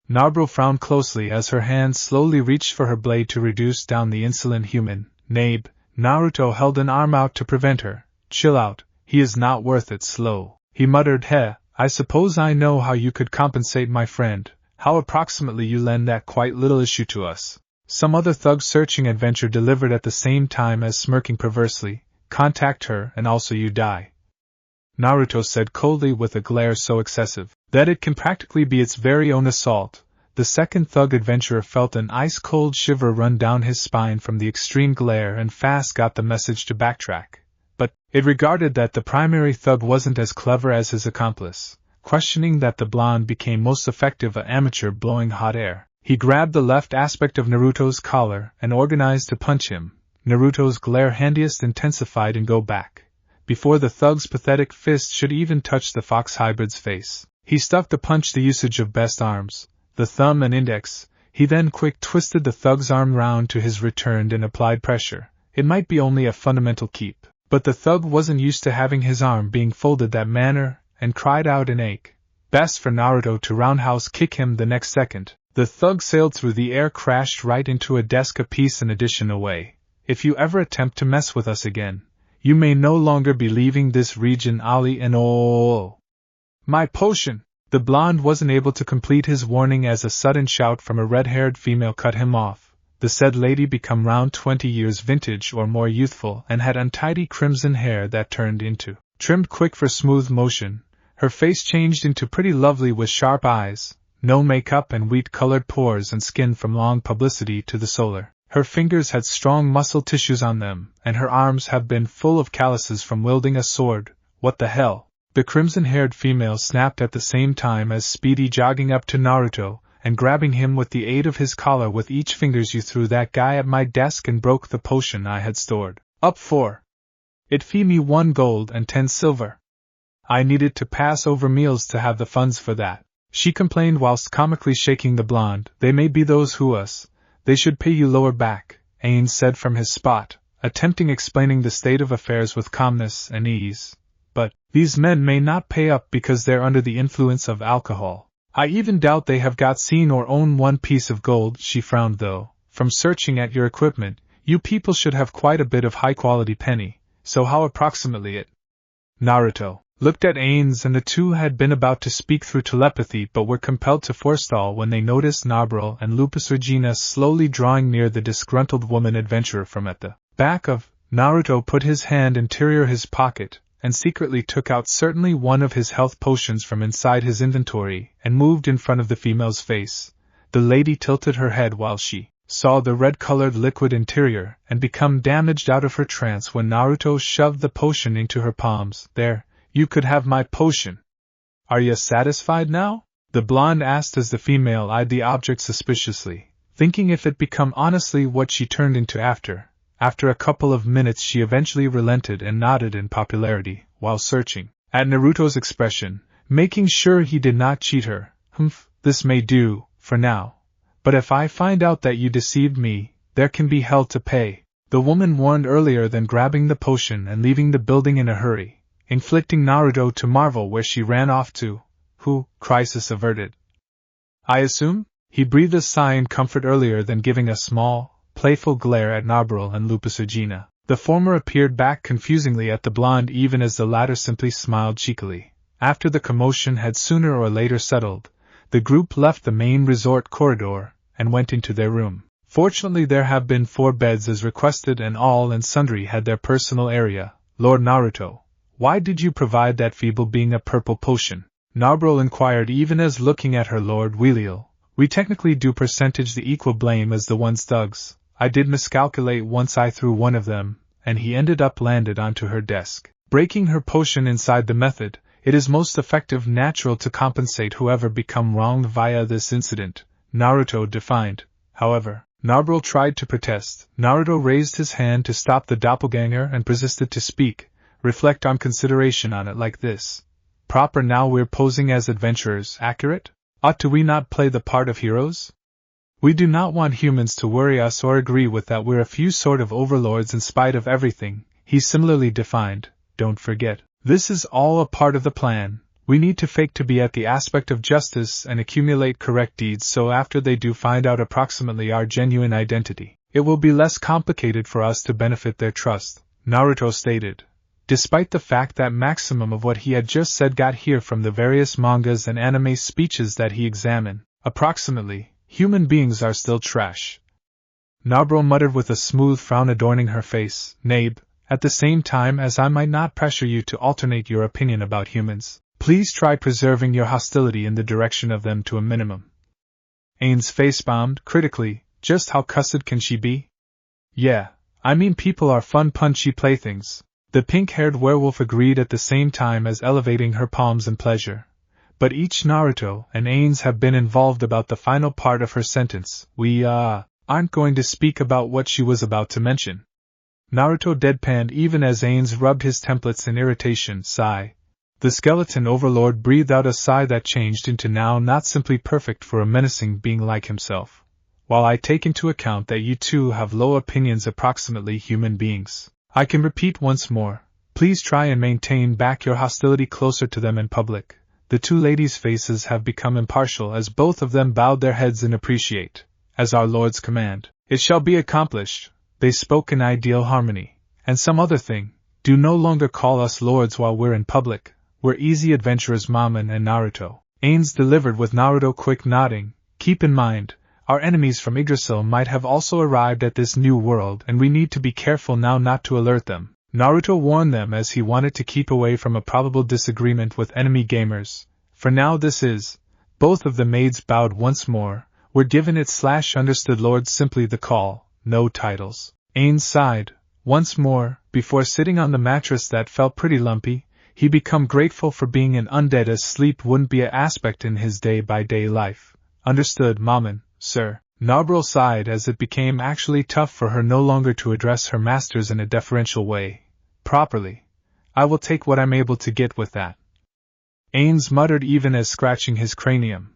Narbarel frowned closely as her hand slowly reached for her blade to reduce down the insolent human. Nabe, Naruto held an arm out to prevent her. chill out, he is not worth it. Slow. He muttered, I suppose I know how you could compensate, my friend, how approximately you lend that quite little issue to us. Some other thug searching adventure delivered at the same time as smirking perversely, contact her and also you die. Naruto said coldly with a glare so excessive that it can practically be its very own assault. The second thug adventurer felt an ice-cold shiver run down his spine from the extreme glare and fast got the message to backtrack. But it regarded that the primary thug wasn't as clever as his accomplice. Questioning that, the blonde became most effective an amateur blowing hot air. He grabbed the left aspect of Naruto's collar and organized to punch him. Naruto's glare handiest intensified and go back. Before the thug's pathetic fist should even touch the fox hybrid's face, he stuck the punch the usage of best arms, the thumb and index. He then quick twisted the thug's arm round to his returned and applied pressure. It might be only a fundamental keep, but the thug wasn't used to having his arm being folded that manner, and cried out in ache. Best for Naruto to roundhouse kick him the next second. The thug sailed through the air, crashed right into a desk a piece in addition away. If you ever attempt to mess with us again, you may no longer be leaving this region. Ali and oh. My potion! The blonde wasn't able to complete his warning as a sudden shout from a red-haired female cut him off. The said lady become round 20 years vintage or more youthful and had untidy crimson hair that turned into trimmed quick for smooth motion. Her face changed into pretty lovely with sharp eyes, no makeup and wheat-colored pores and skin from long publicity to the solar. Her fingers had strong muscle tissues on them, and her arms have been full of calluses from wielding a sword. What the hell? The crimson-haired female snapped at the same time as Speedy jogging up to Naruto, and grabbing him with the aid of his collar with each fingers. You threw that guy at my desk and broke the potion I had stored up for. It fee me 1 gold and 10 silver. I needed to pass over meals to have the funds for that, she complained whilst comically shaking the blonde. They may be those who us. They should pay you lower back, Ain said from his spot, attempting explaining the state of affairs with calmness and ease. But these men may not pay up because they're under the influence of alcohol. I even doubt they have got seen or own 1 piece of gold. She frowned though. From searching at your equipment, you people should have quite a bit of high-quality penny, so how approximately it? Naruto looked at Ains, and the two had been about to speak through telepathy but were compelled to forestall when they noticed Nabril and Lupus Regina slowly drawing near the disgruntled woman adventurer from at the back of. Naruto put his hand interior his pocket, and secretly took out certainly one of his health potions from inside his inventory, and moved in front of the female's face. The lady tilted her head while she saw the red-colored liquid interior, and become damaged out of her trance when Naruto shoved the potion into her palms. There, you could have my potion. Are you satisfied now? The blonde asked as the female eyed the object suspiciously, thinking if it become honestly what she turned into after. After a couple of minutes she eventually relented and nodded in popularity, while searching at Naruto's expression, making sure he did not cheat her. This may do, for now. But if I find out that you deceived me, there can be hell to pay, the woman warned earlier than grabbing the potion and leaving the building in a hurry, inflicting Naruto to marvel where she ran off to. Crisis averted. I assume? He breathed a sigh in comfort earlier than giving a small, playful glare at Nabril and Lupus Regina. The former appeared back confusingly at the blonde even as the latter simply smiled cheekily. After the commotion had sooner or later settled, the group left the main resort corridor and went into their room. Fortunately there have been 4 beds as requested and all and sundry had their personal area. Lord Naruto, why did you provide that feeble being a purple potion? Nabril inquired even as looking at her. Lord Wheeliel, we technically do percentage the equal blame as the one's thugs. I did miscalculate once I threw one of them, and he ended up landed onto her desk, breaking her potion inside the method. It is most effective natural to compensate whoever become wronged via this incident, Naruto defined. However, Nabril tried to protest. Naruto raised his hand to stop the doppelganger and persisted to speak. Reflect on consideration on it like this. Proper now we're posing as adventurers, accurate? Ought we not play the part of heroes? We do not want humans to worry us or agree with that we're a few sort of overlords in spite of everything, he similarly defined. Don't forget, this is all a part of the plan. We need to fake to be at the aspect of justice and accumulate correct deeds so after they do find out approximately our genuine identity, it will be less complicated for us to benefit their trust, Naruto stated. despite the fact that maximum of what he had just said got here from the various mangas and anime speeches that he examined. Approximately, human beings are still trash. Narbro muttered with a smooth frown adorning her face. Nabe, at the same time as I might not pressure you to alternate your opinion about humans, please try preserving your hostility in the direction of them to a minimum. Ains face-bombed, critically. Just how cussed can she be? Yeah, I mean people are fun punchy playthings. The pink-haired werewolf agreed at the same time as elevating her palms in pleasure. But each Naruto and Ains have been involved about the final part of her sentence. We, aren't going to speak about what she was about to mention. Naruto deadpanned even as Ains rubbed his templates in irritation. Sigh. The skeleton overlord breathed out a sigh that changed into now not simply perfect for a menacing being like himself. While I take into account that you two have low opinions approximately human beings, I can repeat once more, please try and maintain back your hostility closer to them in public. The two ladies' faces have become impartial as both of them bowed their heads in appreciate. As our Lord's command, it shall be accomplished. They spoke in ideal harmony. And some other thing, do no longer call us lords while we're in public. We're easy adventurers, Maman and Naruto. Ains delivered with Naruto quick nodding. Keep in mind, our enemies from Yggdrasil might have also arrived at this new world and we need to be careful now not to alert them. Naruto warned them as he wanted to keep away from a probable disagreement with enemy gamers. For now this is. Both of the maids bowed once more. We're given it / understood Lord simply the call, no titles. Ains sighed, once more, before sitting on the mattress that felt pretty lumpy. He become grateful for being an undead as sleep wouldn't be an aspect in his day-by-day life. Understood, Maman. Sir. Narbro sighed as it became actually tough for her no longer to address her masters in a deferential way. Properly. I will take what I'm able to get with that. Ains muttered even as scratching his cranium.